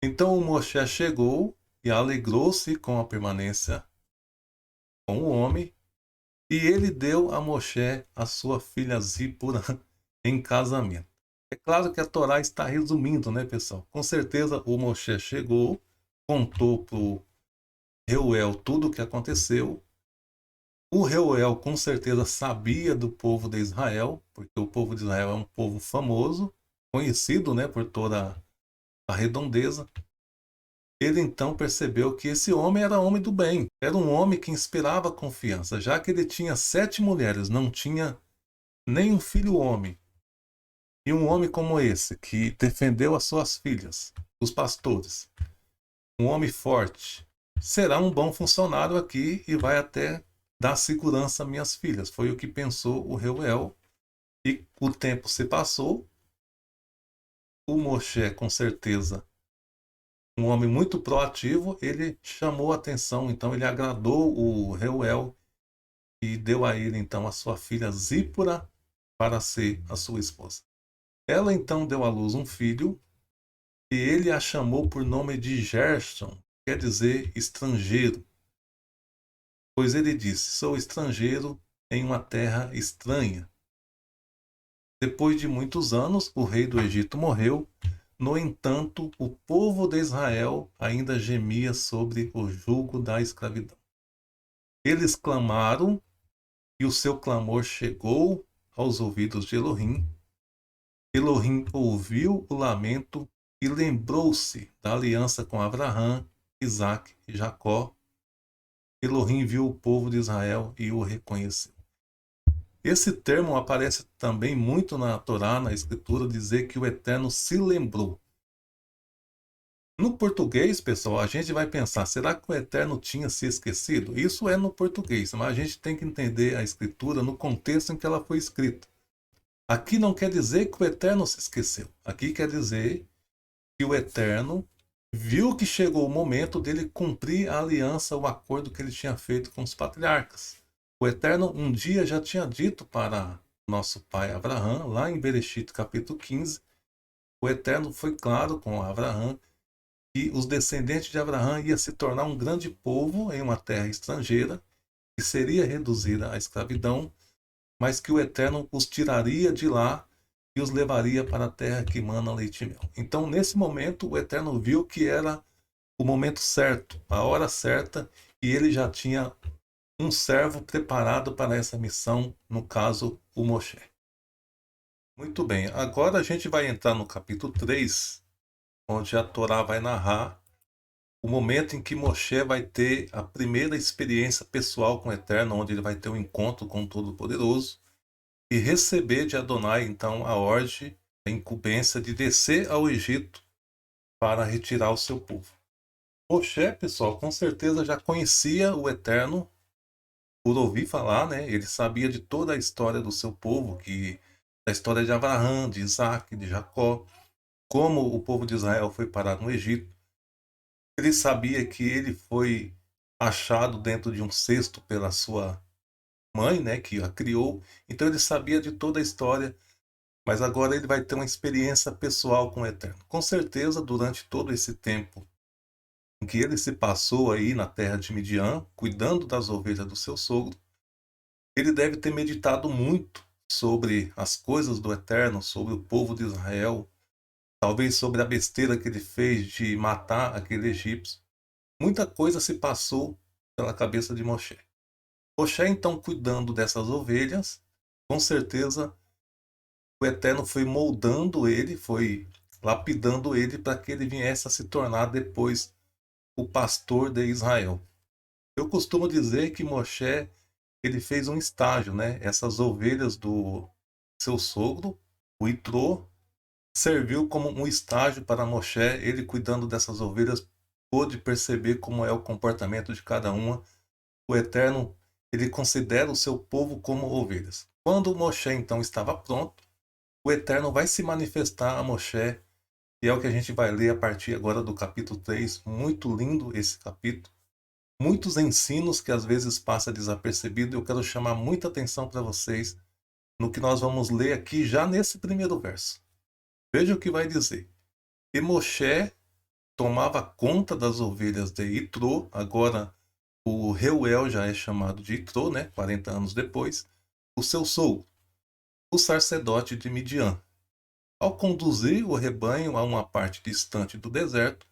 Então o Moshe chegou e alegrou-se com a permanência com o homem, e ele deu a Moshe a sua filha Zípora em casamento. É claro que a Torá está resumindo, né, pessoal? Com certeza o Moshe chegou, contou para o Reuel tudo o que aconteceu. O Reuel com certeza sabia do povo de Israel, porque o povo de Israel é um povo famoso, conhecido, né, por toda a redondeza. Ele então percebeu que esse homem era homem do bem, era um homem que inspirava confiança, já que ele tinha 7 mulheres, não tinha nem um filho homem. E um homem como esse, que defendeu as suas filhas, os pastores, um homem forte, será um bom funcionário aqui e vai até dar segurança às minhas filhas. Foi o que pensou o Reuel. E o tempo se passou. O Moshe, com certeza, um homem muito proativo, ele chamou a atenção, então ele agradou o Reuel e deu a ele então a sua filha Zípora para ser a sua esposa. Ela então deu à luz um filho e ele a chamou por nome de Gerson, quer dizer estrangeiro, pois ele disse: sou estrangeiro em uma terra estranha. Depois de muitos anos, o rei do Egito morreu. No entanto, o povo de Israel ainda gemia sobre o jugo da escravidão. Eles clamaram e o seu clamor chegou aos ouvidos de Elohim. Elohim ouviu o lamento e lembrou-se da aliança com Abraão, Isaque e Jacó. Elohim viu o povo de Israel e o reconheceu. Esse termo aparece também muito na Torá, na Escritura, dizer que o Eterno se lembrou. No português, pessoal, a gente vai pensar, será que o Eterno tinha se esquecido? Isso é no português, mas a gente tem que entender a Escritura no contexto em que ela foi escrita. Aqui não quer dizer que o Eterno se esqueceu. Aqui quer dizer que o Eterno viu que chegou o momento dele cumprir a aliança, o acordo que ele tinha feito com os patriarcas. O Eterno um dia já tinha dito para nosso pai Abraão, lá em Bereshit capítulo 15, o Eterno foi claro com Abraão que os descendentes de Abraão iam se tornar um grande povo em uma terra estrangeira, que seria reduzida à escravidão, mas que o Eterno os tiraria de lá e os levaria para a terra que mana leite e mel. Então, nesse momento, o Eterno viu que era o momento certo, a hora certa, e ele já tinha um servo preparado para essa missão, no caso, o Moshe. Muito bem, agora a gente vai entrar no capítulo 3, onde a Torá vai narrar o momento em que Moshe vai ter a primeira experiência pessoal com o Eterno, onde ele vai ter um encontro com o Todo-Poderoso e receber de Adonai, então, a ordem, a incumbência de descer ao Egito para retirar o seu povo. Moshe, pessoal, com certeza já conhecia o Eterno por ouvir falar, né? Ele sabia de toda a história do seu povo, da história de Abraão, de Isaac, de Jacó, como o povo de Israel foi parar no Egito. Ele sabia que ele foi achado dentro de um cesto pela sua mãe, né, que a criou. Então ele sabia de toda a história, mas agora ele vai ter uma experiência pessoal com o Eterno. Com certeza, durante todo esse tempo em que ele se passou aí na terra de Midian, cuidando das ovelhas do seu sogro, Ele deve ter meditado muito sobre as coisas do Eterno, sobre o povo de Israel, talvez sobre a besteira que ele fez de matar aquele egípcio. Muita coisa se passou pela cabeça de Moshe. Moshe, então, cuidando dessas ovelhas, com certeza o Eterno foi moldando ele, foi lapidando ele para que ele viesse a se tornar depois o pastor de Israel. Eu costumo dizer que Moshe, ele fez um estágio, né? Essas ovelhas do seu sogro, o Itrô, serviu como um estágio para Moshe. Ele, cuidando dessas ovelhas, pôde perceber como é o comportamento de cada uma. O Eterno, ele considera o seu povo como ovelhas. Quando Moshe então estava pronto, o Eterno vai se manifestar a Moshe, e é o que a gente vai ler a partir agora do capítulo 3. Muito lindo esse capítulo. Muitos ensinos que às vezes passa desapercebido. Eu quero chamar muita atenção para vocês no que nós vamos ler aqui já nesse primeiro verso. Veja o que vai dizer. E Moshe tomava conta das ovelhas de Itrô. Agora o Reuel já é chamado de Itrô, né? 40 anos depois. O seu sogro, o sacerdote de Midian. Ao conduzir o rebanho a uma parte distante do deserto,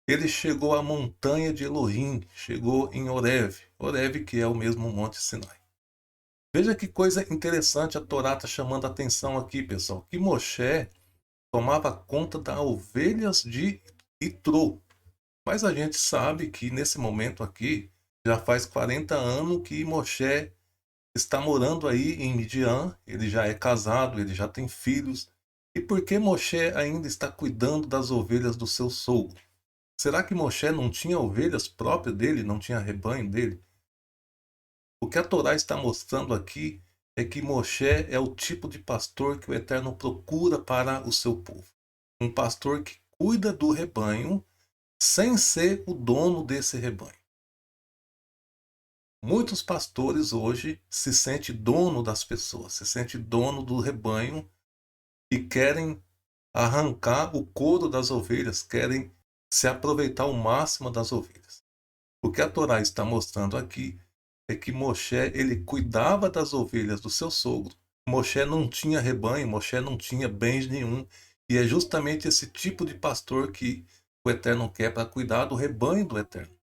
ele chegou à montanha de Elohim, chegou em Horeb, Horeb que é o mesmo Monte Sinai. Veja que coisa interessante a Torá está chamando a atenção aqui, pessoal, que Moshe tomava conta das ovelhas de Itrô. Mas a gente sabe que nesse momento aqui, já faz 40 anos que Moshe está morando aí em Midian, ele já é casado, ele já tem filhos. E por que Moshe ainda está cuidando das ovelhas do seu sogro? Será que Moshe não tinha ovelhas próprias dele, não tinha rebanho dele? O que a Torá está mostrando aqui é que Moshe é o tipo de pastor que o Eterno procura para o seu povo. Um pastor que cuida do rebanho sem ser o dono desse rebanho. Muitos pastores hoje se sentem dono das pessoas, se sentem dono do rebanho e querem arrancar o couro das ovelhas, querem se aproveitar ao máximo das ovelhas. O que a Torá está mostrando aqui é que Moshe, ele cuidava das ovelhas do seu sogro. Moshe não tinha rebanho, Moshe não tinha bens nenhum, e é justamente esse tipo de pastor que o Eterno quer para cuidar do rebanho do Eterno.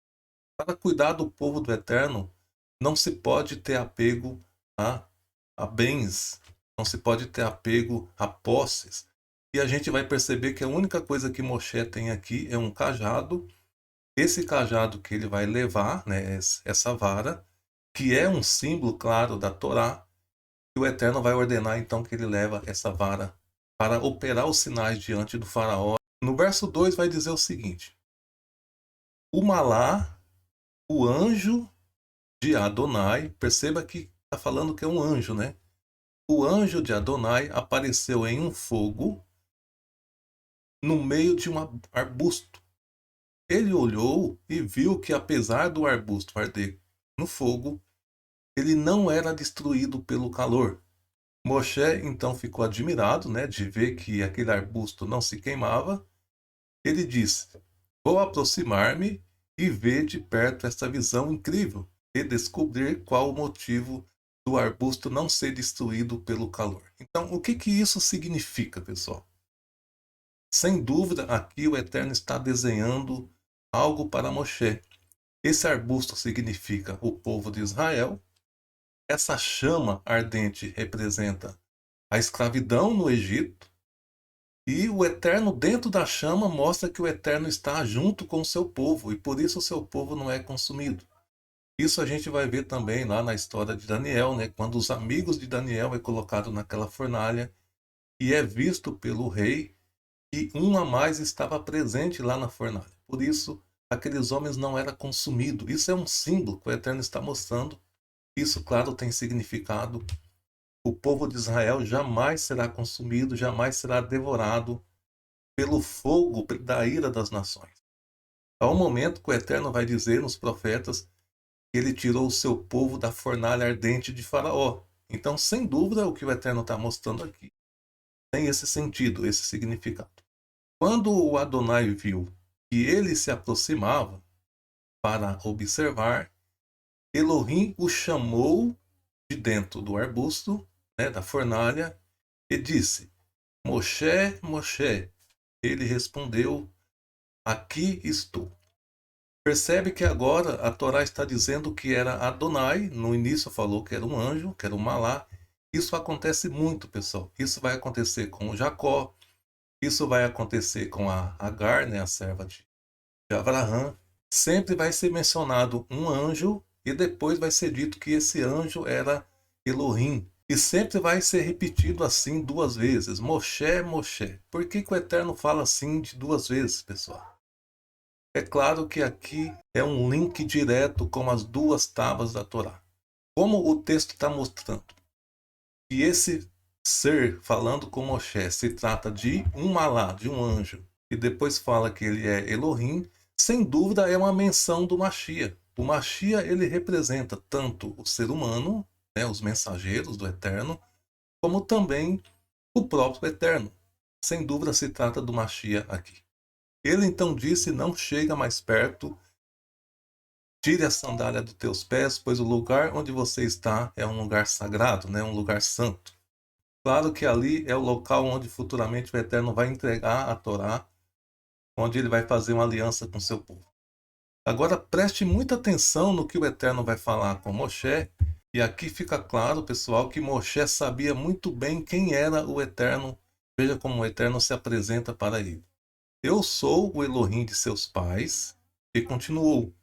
Para cuidar do povo do Eterno, não se pode ter apego a bens, não se pode ter apego a posses. E a gente vai perceber que a única coisa que Moshe tem aqui é um cajado. Esse cajado que ele vai levar, né, essa vara, que é um símbolo claro da Torá, e o Eterno vai ordenar então que ele leva essa vara para operar os sinais diante do faraó. No verso 2 vai dizer o seguinte: o Malá, o anjo de Adonai, perceba que está falando que é um anjo, né? O anjo de Adonai apareceu em um fogo no meio de um arbusto. Ele olhou e viu que, apesar do arbusto arder no fogo, ele não era destruído pelo calor. Moshe então ficou admirado, né, de ver que aquele arbusto não se queimava. Ele disse: vou aproximar-me e ver de perto esta visão incrível e descobrir qual o motivo do arbusto não ser destruído pelo calor. Então, o que isso significa, pessoal? Sem dúvida, aqui o Eterno está desenhando algo para Moshe. Esse arbusto significa o povo de Israel. Essa chama ardente representa a escravidão no Egito. E o Eterno dentro da chama mostra que o Eterno está junto com o seu povo, e por isso o seu povo não é consumido. Isso a gente vai ver também lá na história de Daniel, né? Quando os amigos de Daniel é colocado naquela fornalha e é visto pelo rei que um a mais estava presente lá na fornalha. Por isso, aqueles homens não eram consumidos. Isso é um símbolo que o Eterno está mostrando. Isso, claro, tem significado. O povo de Israel jamais será consumido, jamais será devorado pelo fogo da ira das nações. Há um momento que o Eterno vai dizer nos profetas que ele tirou o seu povo da fornalha ardente de Faraó. Então, sem dúvida, o que o Eterno está mostrando aqui tem esse sentido, esse significado. Quando o Adonai viu que ele se aproximava para observar, Elohim o chamou de dentro do arbusto, né, da fornalha, e disse: Moshe, Moshe. Ele respondeu: Aqui estou. Percebe que agora a Torá está dizendo que era Adonai, no início falou que era um anjo, que era um malá. Isso acontece muito, pessoal. Isso vai acontecer com o Jacó, isso vai acontecer com a Agar, né, a serva de Abraão. Sempre vai ser mencionado um anjo e depois vai ser dito que esse anjo era Elohim. E sempre vai ser repetido assim duas vezes, Moshe, Moshe. Por que que o Eterno fala assim de duas vezes, pessoal? É claro que aqui é um link direto com as duas tábuas da Torá. Como o texto está mostrando que esse ser falando com Moshe se trata de um malá, de um anjo, e depois fala que ele é Elohim, sem dúvida é uma menção do Machia. O Machia ele representa tanto o ser humano, né, os mensageiros do Eterno, como também o próprio Eterno. Sem dúvida se trata do Machia aqui. Ele então disse: Não chega mais perto, tire a sandália dos teus pés, pois o lugar onde você está é um lugar sagrado, né, um lugar santo. Claro que ali é o local onde futuramente o Eterno vai entregar a Torá, onde ele vai fazer uma aliança com seu povo. Agora preste muita atenção no que o Eterno vai falar com Moshe, e aqui fica claro, pessoal, que Moshe sabia muito bem quem era o Eterno. Veja como o Eterno se apresenta para ele. Eu sou o Elohim de seus pais, e continuou,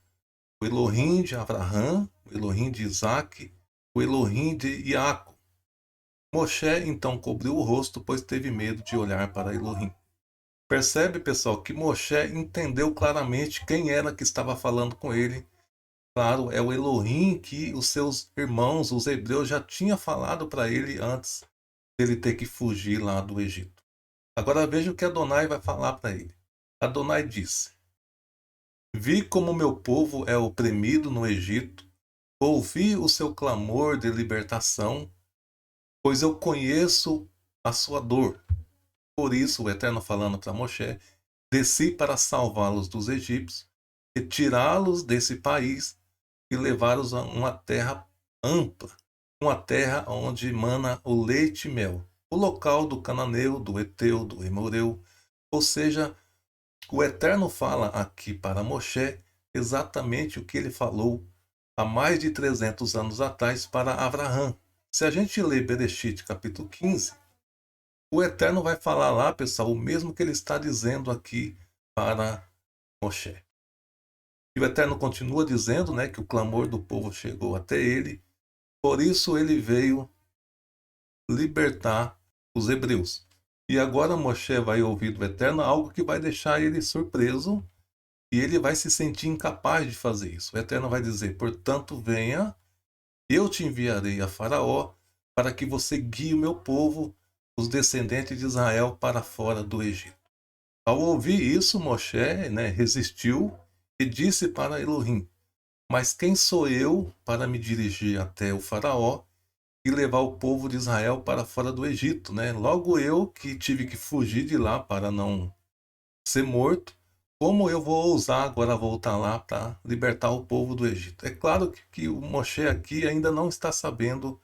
o Elohim de Abraão, o Elohim de Isaac, o Elohim de Iaco. Moshe então cobriu o rosto, pois teve medo de olhar para Elohim. Percebe, pessoal, que Moshe entendeu claramente quem era que estava falando com ele. Claro, é o Elohim que os seus irmãos, os hebreus, já tinham falado para ele antes dele ter que fugir lá do Egito. Agora veja o que Adonai vai falar para ele. Adonai disse: Vi como meu povo é oprimido no Egito, ouvi o seu clamor de libertação, pois eu conheço a sua dor. Por isso, o Eterno falando para Moshe, desci para salvá-los dos egípcios, e tirá-los desse país e levá-los a uma terra ampla, uma terra onde mana o leite e mel, o local do cananeu, do Eteu, do Emoreu. Ou seja, o Eterno fala aqui para Moshe exatamente o que ele falou há mais de 300 anos atrás para Abraão. Se a gente ler Bereshit capítulo 15, o Eterno vai falar lá, pessoal, o mesmo que ele está dizendo aqui para Moshe. E o Eterno continua dizendo, né, que o clamor do povo chegou até ele, por isso ele veio libertar os hebreus. E agora Moshe vai ouvir do Eterno algo que vai deixar ele surpreso e ele vai se sentir incapaz de fazer isso. O Eterno vai dizer: portanto, venha, eu te enviarei a Faraó para que você guie o meu povo, os descendentes de Israel, para fora do Egito. Ao ouvir isso, Moshe, né, resistiu e disse para Elohim: Mas quem sou eu para me dirigir até o Faraó e levar o povo de Israel para fora do Egito, né? Logo eu que tive que fugir de lá para não ser morto, como eu vou ousar agora voltar lá para libertar o povo do Egito? É claro que o Moshe aqui ainda não está sabendo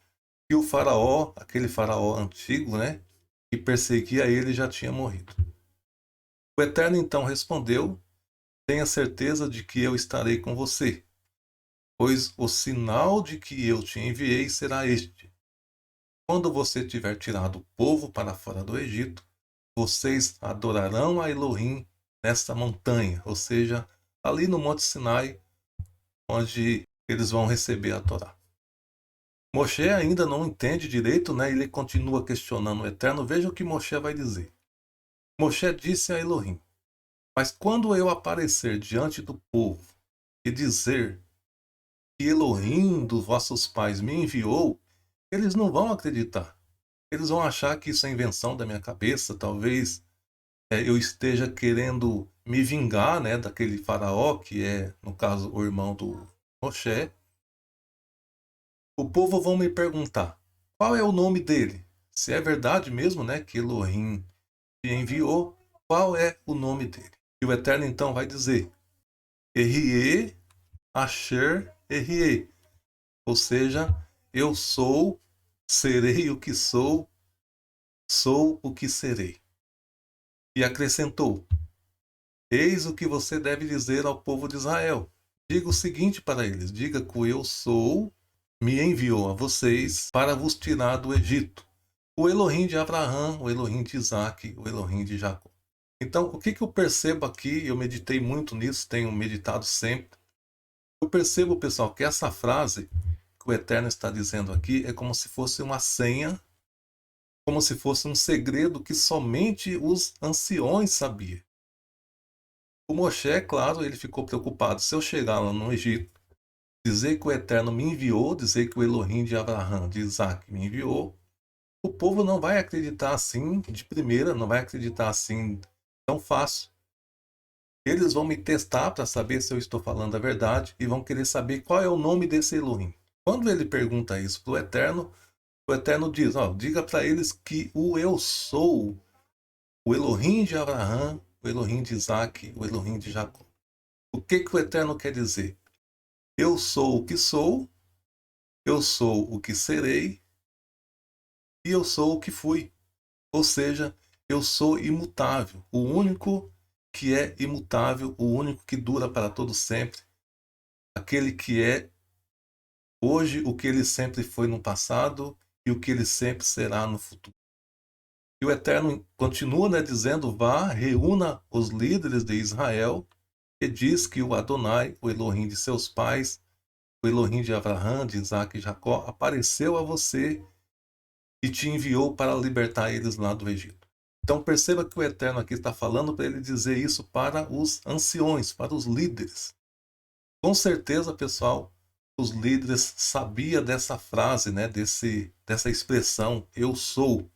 que o faraó, aquele faraó antigo, né, que perseguia ele, já tinha morrido. O Eterno então respondeu: Tenha certeza de que eu estarei com você, pois o sinal de que eu te enviei será este: quando você tiver tirado o povo para fora do Egito, vocês adorarão a Elohim nesta montanha, ou seja, ali no Monte Sinai, onde eles vão receber a Torá. Moshe ainda não entende direito, né? Ele continua questionando o Eterno. Veja o que Moshe vai dizer. Moshe disse a Elohim: Mas quando eu aparecer diante do povo e dizer que Elohim dos vossos pais me enviou, eles não vão acreditar. Eles vão achar que isso é invenção da minha cabeça, talvez eu esteja querendo me vingar, né, daquele faraó, que é, no caso, o irmão do Moshe. O povo vão me perguntar, qual é o nome dele? Se é verdade mesmo, né, que Elohim te enviou, qual é o nome dele? E o Eterno então vai dizer, Erie, Asher, Erie. Ou seja, eu sou, serei o que sou o que serei. E acrescentou: eis o que você deve dizer ao povo de Israel. Diga o seguinte para eles: diga que o eu sou me enviou a vocês para vos tirar do Egito. O Elohim de Abraão, o Elohim de Isaac, o Elohim de Jacó. Então, o que eu percebo aqui, eu meditei muito nisso, tenho meditado sempre. Eu percebo, pessoal, que essa frase que o Eterno está dizendo aqui é como se fosse uma senha, como se fosse um segredo que somente os anciões sabiam. O Moshe, claro, ele ficou preocupado. Se eu chegar lá no Egito, dizer que o Eterno me enviou, dizer que o Elohim de Abraão, de Isaac me enviou, o povo não vai acreditar assim de primeira, não vai acreditar assim tão fácil. Eles vão me testar para saber se eu estou falando a verdade e vão querer saber qual é o nome desse Elohim. Quando ele pergunta isso para o Eterno diz: ó, diga para eles que o eu sou, o Elohim de Abraão, o Elohim de Isaac, o Elohim de Jacó. O que o Eterno quer dizer? Eu sou o que sou, eu sou o que serei e eu sou o que fui. Ou seja, eu sou imutável, o único que é imutável, o único que dura para todo sempre, aquele que é hoje o que ele sempre foi no passado e o que ele sempre será no futuro. E o Eterno continua, né, dizendo: vá, reúna os líderes de Israel e diz que o Adonai, o Elohim de seus pais, o Elohim de Abraão, de Isaac e Jacó, apareceu a você e te enviou para libertar eles lá do Egito. Então perceba que o Eterno aqui está falando para ele dizer isso para os anciões, para os líderes. Com certeza, pessoal, os líderes sabiam dessa frase, né, dessa expressão, eu sou.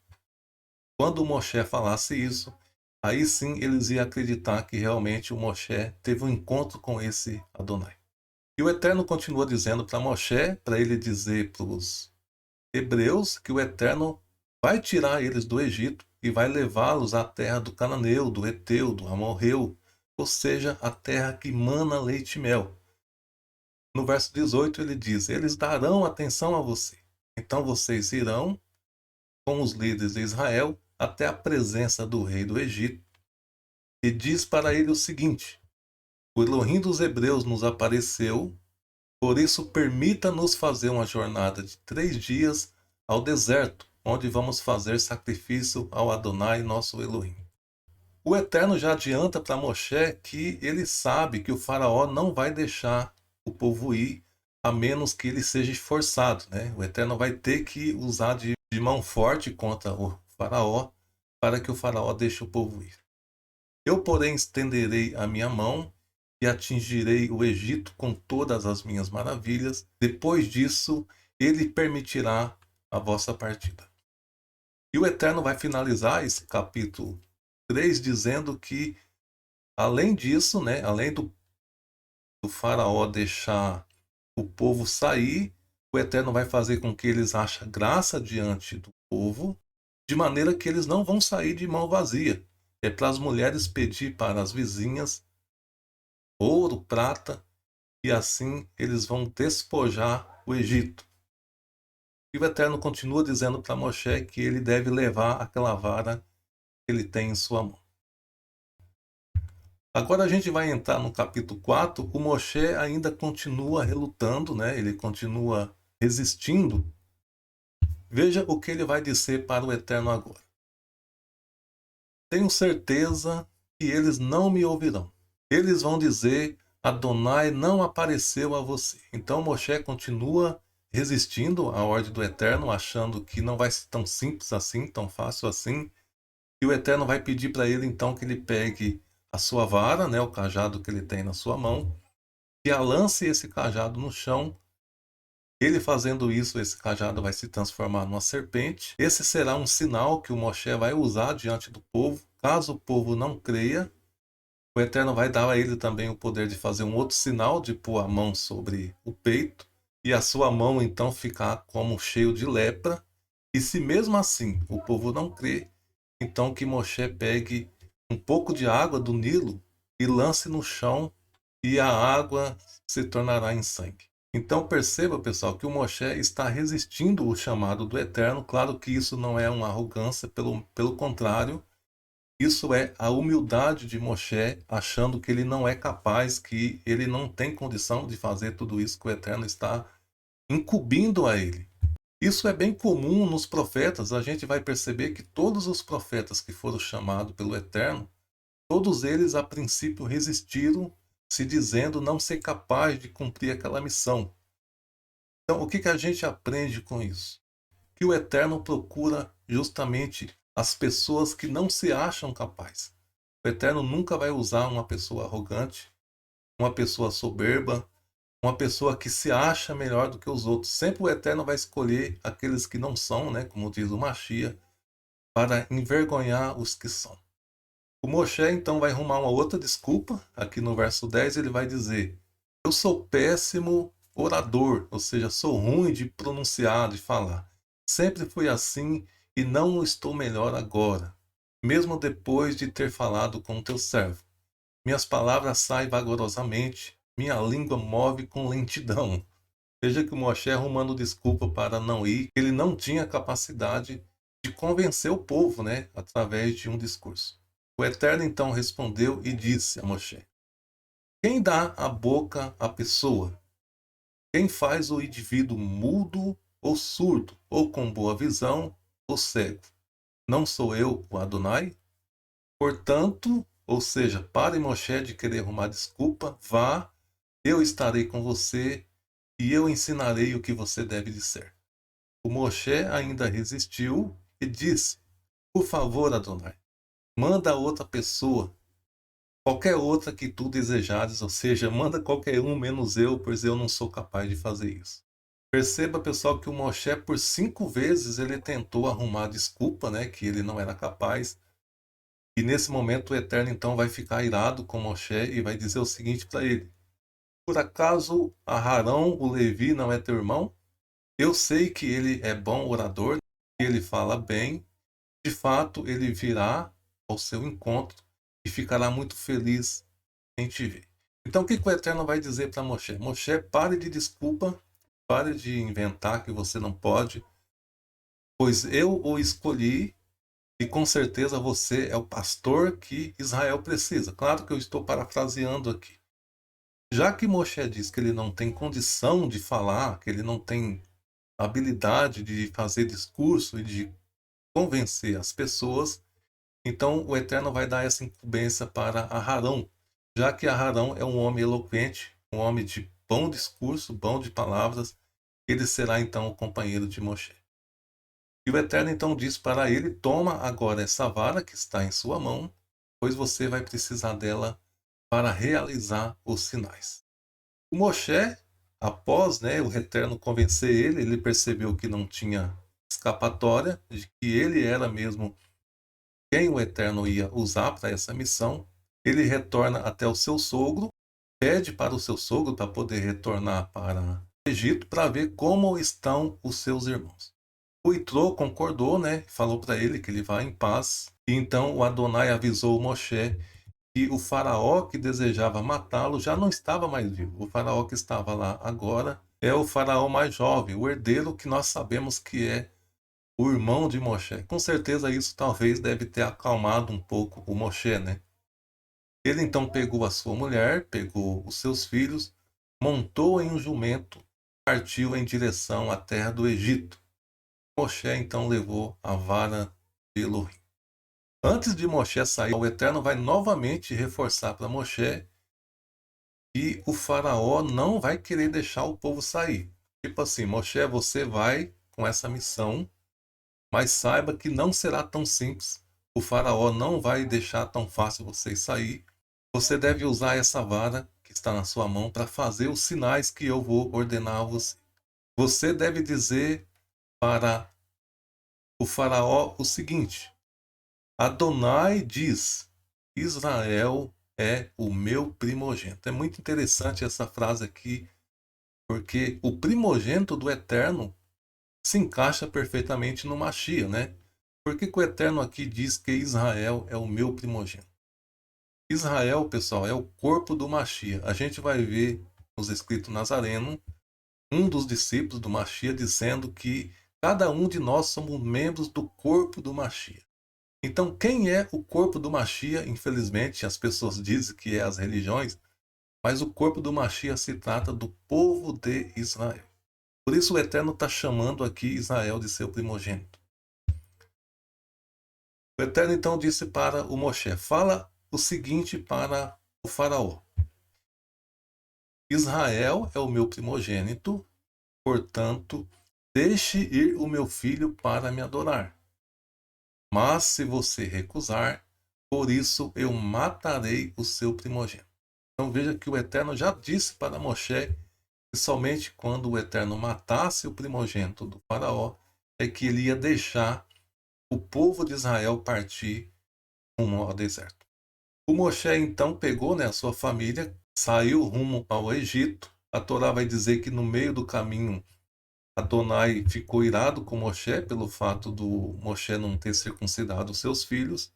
Quando o Moshe falasse isso, aí sim eles iam acreditar que realmente o Moshe teve um encontro com esse Adonai. E o Eterno continua dizendo para Moshe, para ele dizer para os hebreus, que o Eterno vai tirar eles do Egito e vai levá-los à terra do Cananeu, do Eteu, do Amorreu, ou seja, a terra que mana leite e mel. No verso 18 ele diz: eles darão atenção a você. Então vocês irão com os líderes de Israel até a presença do rei do Egito e diz para ele o seguinte: o Elohim dos hebreus nos apareceu, por isso permita-nos fazer uma jornada de 3 dias ao deserto, onde vamos fazer sacrifício ao Adonai, nosso Elohim. O Eterno já adianta para Moshe que ele sabe que o faraó não vai deixar o povo ir, a menos que ele seja forçado, né? O Eterno vai ter que usar de mão forte contra o faraó para que o faraó deixe o povo ir. Eu, porém, estenderei a minha mão e atingirei o Egito com todas as minhas maravilhas. Depois disso, ele permitirá a vossa partida. E o Eterno vai finalizar esse capítulo 3 dizendo que, além disso, né, além do faraó deixar o povo sair, o Eterno vai fazer com que eles achem graça diante do povo, de maneira que eles não vão sair de mão vazia. É para as mulheres pedir para as vizinhas ouro, prata, e assim eles vão despojar o Egito. E o Eterno continua dizendo para Moshe que ele deve levar aquela vara que ele tem em sua mão. Agora a gente vai entrar no capítulo 4. O Moshe ainda continua relutando, né? Ele continua resistindo. Veja o que ele vai dizer para o Eterno agora. Tenho certeza que eles não me ouvirão. Eles vão dizer: Adonai não apareceu a você. Então Moshe continua resistindo à ordem do Eterno, achando que não vai ser tão simples assim, tão fácil assim. E o Eterno vai pedir para ele então que ele pegue a sua vara, né, o cajado que ele tem na sua mão, e a lance esse cajado no chão. Ele fazendo isso, esse cajado vai se transformar numa serpente. Esse será um sinal que o Moshe vai usar diante do povo. Caso o povo não creia, o Eterno vai dar a ele também o poder de fazer um outro sinal, de pôr a mão sobre o peito, e a sua mão então ficar como cheio de lepra. E se mesmo assim o povo não crê, então que Moshe pegue um pouco de água do Nilo e lance no chão, e a água se tornará em sangue. Então perceba, pessoal, que o Moshe está resistindo o chamado do Eterno. Claro que isso não é uma arrogância, pelo contrário, isso é a humildade de Moshe, achando que ele não é capaz, que ele não tem condição de fazer tudo isso que o Eterno está incumbindo a ele. Isso é bem comum nos profetas. A gente vai perceber que todos os profetas que foram chamados pelo Eterno, todos eles a princípio resistiram, se dizendo não ser capaz de cumprir aquela missão. Então, o que a gente aprende com isso? Que o Eterno procura justamente as pessoas que não se acham capazes. O Eterno nunca vai usar uma pessoa arrogante, uma pessoa soberba, uma pessoa que se acha melhor do que os outros. Sempre o Eterno vai escolher aqueles que não são, né, como diz o Mashiach, para envergonhar os que são. O Moshe então vai arrumar uma outra desculpa. Aqui no verso 10 ele vai dizer: eu sou péssimo orador, ou seja, sou ruim de pronunciar, de falar. Sempre fui assim e não estou melhor agora, mesmo depois de ter falado com o teu servo. Minhas palavras saem vagarosamente, minha língua move com lentidão. Veja que o Moshe arrumando desculpa para não ir, ele não tinha capacidade de convencer o povo, né, através de um discurso. O Eterno então respondeu e disse a Moshe: quem dá a boca à pessoa? Quem faz o indivíduo mudo ou surdo, ou com boa visão ou cego? Não sou eu o Adonai? Portanto, ou seja, pare Moshe de querer arrumar desculpa, vá, eu estarei com você e eu ensinarei o que você deve dizer. O Moshe ainda resistiu e disse: por favor, Adonai, manda outra pessoa, qualquer outra que tu desejares, ou seja, manda qualquer um menos eu, pois eu não sou capaz de fazer isso. Perceba, pessoal, que o Moshe por 5 vezes ele tentou arrumar desculpa, né, que ele não era capaz. E nesse momento o Eterno então vai ficar irado com Moshe e vai dizer o seguinte para ele: por acaso Aharão, o Levi, não é teu irmão? Eu sei que ele é bom orador, que ele fala bem. De fato, ele virá ao seu encontro e ficará muito feliz em te ver. Então, o que o Eterno vai dizer para Moshe? Moshe, pare de desculpa, pare de inventar que você não pode, pois eu o escolhi e com certeza você é o pastor que Israel precisa. Claro que eu estou parafraseando aqui. Já que Moshe diz que ele não tem condição de falar, que ele não tem habilidade de fazer discurso e de convencer as pessoas, então o Eterno vai dar essa incumbência para Aharão, já que Aharão é um homem eloquente, um homem de bom discurso, bom de palavras, ele será então o companheiro de Moshe. E o Eterno então diz para ele: toma agora essa vara que está em sua mão, pois você vai precisar dela para realizar os sinais. O Moshe, após, né, o Eterno convencer ele, ele percebeu que não tinha escapatória, de que ele era mesmo quem o Eterno ia usar para essa missão. Ele retorna até o seu sogro, pede para o seu sogro para poder retornar para o Egito para ver como estão os seus irmãos. O Itrô concordou, né? Falou para ele que ele vai em paz. E então o Adonai avisou o Moshe que o faraó que desejava matá-lo já não estava mais vivo. O faraó que estava lá agora é o faraó mais jovem, o herdeiro que nós sabemos que é o irmão de Moshe. Com certeza isso talvez deve ter acalmado um pouco o Moshe, né? Ele então pegou a sua mulher, pegou os seus filhos, montou em um jumento, partiu em direção à terra do Egito. Moshe então levou a vara de Elohim. Antes de Moshe sair, o Eterno vai novamente reforçar para Moshe que o faraó não vai querer deixar o povo sair. Tipo assim, Moshe, você vai com essa missão, mas saiba que não será tão simples. O faraó não vai deixar tão fácil vocês sair. Você deve usar essa vara que está na sua mão para fazer os sinais que eu vou ordenar a você. Você deve dizer para o faraó o seguinte: Adonai diz, Israel é o meu primogênito. É muito interessante essa frase aqui, porque o primogênito do Eterno se encaixa perfeitamente no Mashiach, né? Por que o Eterno aqui diz que Israel é o meu primogênito? Israel, pessoal, é o corpo do Mashiach. A gente vai ver nos escritos nazarenos um dos discípulos do Mashiach, dizendo que cada um de nós somos membros do corpo do Mashiach. Então, quem é o corpo do Mashiach? Infelizmente, as pessoas dizem que é as religiões, mas o corpo do Mashiach se trata do povo de Israel. Por isso o Eterno está chamando aqui Israel de seu primogênito. O Eterno então disse para o Moshe: fala o seguinte para o faraó: Israel é o meu primogênito, portanto, deixe ir o meu filho para me adorar. Mas se você recusar, por isso eu matarei o seu primogênito. Então veja que o Eterno já disse para Moshe que somente quando o Eterno matasse o primogênito do faraó é que ele ia deixar o povo de Israel partir rumo ao deserto. O Moshe então pegou, a sua família, saiu rumo ao Egito. A Torá vai dizer que no meio do caminho Adonai ficou irado com Moshe pelo fato do Moshe não ter circuncidado os seus filhos.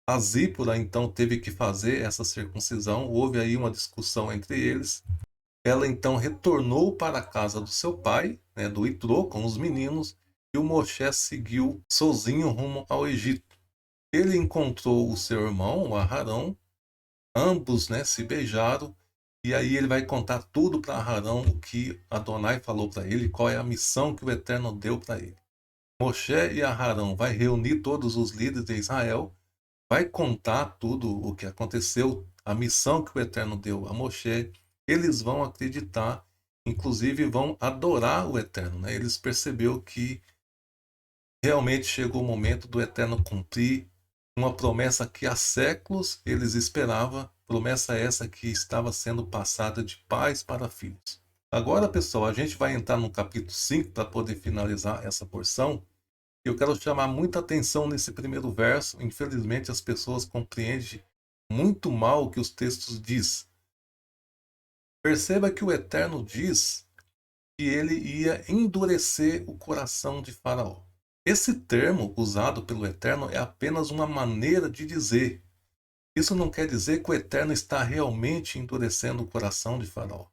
A Zípora então teve que fazer essa circuncisão. Houve aí uma discussão entre eles. Ela então retornou para a casa do seu pai, do Itró, com os meninos, e o Moshe seguiu sozinho rumo ao Egito. Ele encontrou o seu irmão, o Aharão, ambos se beijaram, e aí ele vai contar tudo para Aharão, o que Adonai falou para ele, qual é a missão que o Eterno deu para ele. Moshe e Aharão vai reunir todos os líderes de Israel, vai contar tudo o que aconteceu, a missão que o Eterno deu a Moshe. Eles vão acreditar, inclusive vão adorar o Eterno. Eles perceberam que realmente chegou o momento do Eterno cumprir uma promessa que há séculos eles esperavam, promessa essa que estava sendo passada de pais para filhos. Agora, pessoal, a gente vai entrar no capítulo 5 para poder finalizar essa porção. Eu quero chamar muita atenção nesse primeiro verso. Infelizmente, as pessoas compreendem muito mal o que os textos diz. Perceba que o Eterno diz que ele ia endurecer o coração de Faraó. Esse termo usado pelo Eterno é apenas uma maneira de dizer. Isso não quer dizer que o Eterno está realmente endurecendo o coração de Faraó.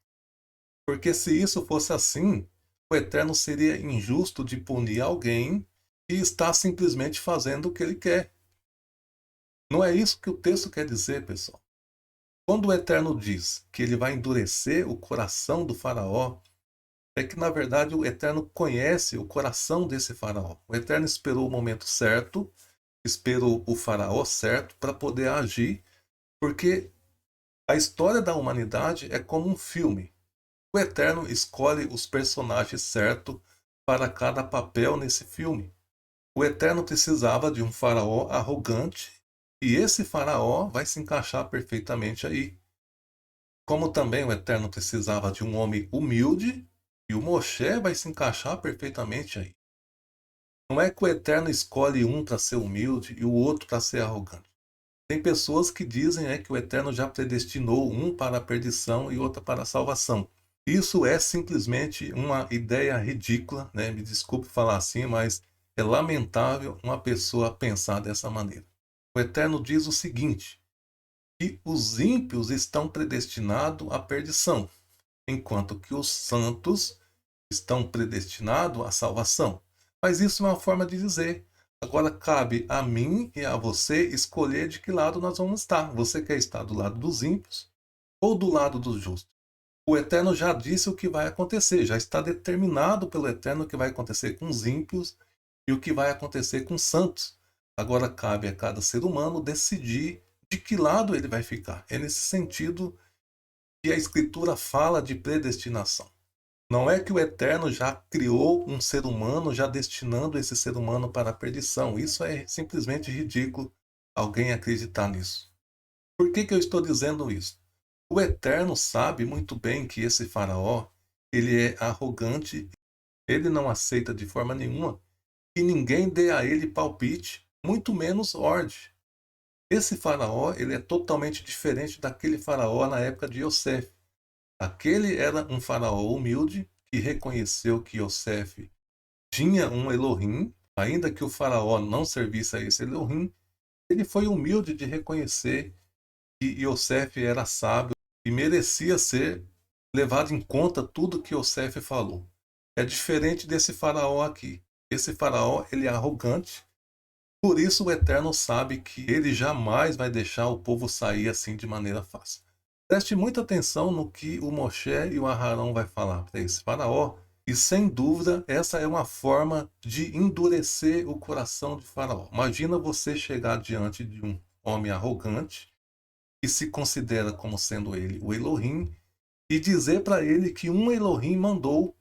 Porque se isso fosse assim, o Eterno seria injusto de punir alguém que está simplesmente fazendo o que ele quer. Não é isso que o texto quer dizer, pessoal. Quando o Eterno diz que ele vai endurecer o coração do Faraó, é que na verdade o Eterno conhece o coração desse Faraó. O Eterno esperou o momento certo, esperou o Faraó certo para poder agir, porque a história da humanidade é como um filme. O Eterno escolhe os personagens certos para cada papel nesse filme. O Eterno precisava de um faraó arrogante, e esse faraó vai se encaixar perfeitamente aí. Como também o Eterno precisava de um homem humilde, e o Moshe vai se encaixar perfeitamente aí. Não é que o Eterno escolhe um para ser humilde e o outro para ser arrogante. Tem pessoas que dizem que o Eterno já predestinou um para a perdição e outro para a salvação. Isso é simplesmente uma ideia ridícula, me desculpe falar assim, mas é lamentável uma pessoa pensar dessa maneira. O Eterno diz o seguinte, que os ímpios estão predestinados à perdição, enquanto que os santos estão predestinados à salvação. Mas isso é uma forma de dizer. Agora cabe a mim e a você escolher de que lado nós vamos estar. Você quer estar do lado dos ímpios ou do lado dos justos? O Eterno já disse o que vai acontecer, já está determinado pelo Eterno o que vai acontecer com os ímpios e o que vai acontecer com os santos. Agora cabe a cada ser humano decidir de que lado ele vai ficar. É nesse sentido que a Escritura fala de predestinação. Não é que o Eterno já criou um ser humano, já destinando esse ser humano para a perdição. Isso é simplesmente ridículo alguém acreditar nisso. Por que eu estou dizendo isso? O Eterno sabe muito bem que esse faraó, ele é arrogante, ele não aceita de forma nenhuma que ninguém dê a ele palpite, muito menos ordem. Esse faraó, ele é totalmente diferente daquele faraó na época de Yosef. Aquele era um faraó humilde que reconheceu que Yosef tinha um Elohim, ainda que o faraó não servisse a esse Elohim, ele foi humilde de reconhecer que Yosef era sábio e merecia ser levado em conta tudo que Iosef falou. É diferente desse faraó aqui. Esse faraó, ele é arrogante, por isso o Eterno sabe que ele jamais vai deixar o povo sair assim de maneira fácil. Preste muita atenção no que o Moshe e o Aharão vai falar para esse faraó, e sem dúvida essa é uma forma de endurecer o coração de faraó. Imagina você chegar diante de um homem arrogante, que se considera como sendo ele o Elohim, e dizer para ele que um Elohim mandou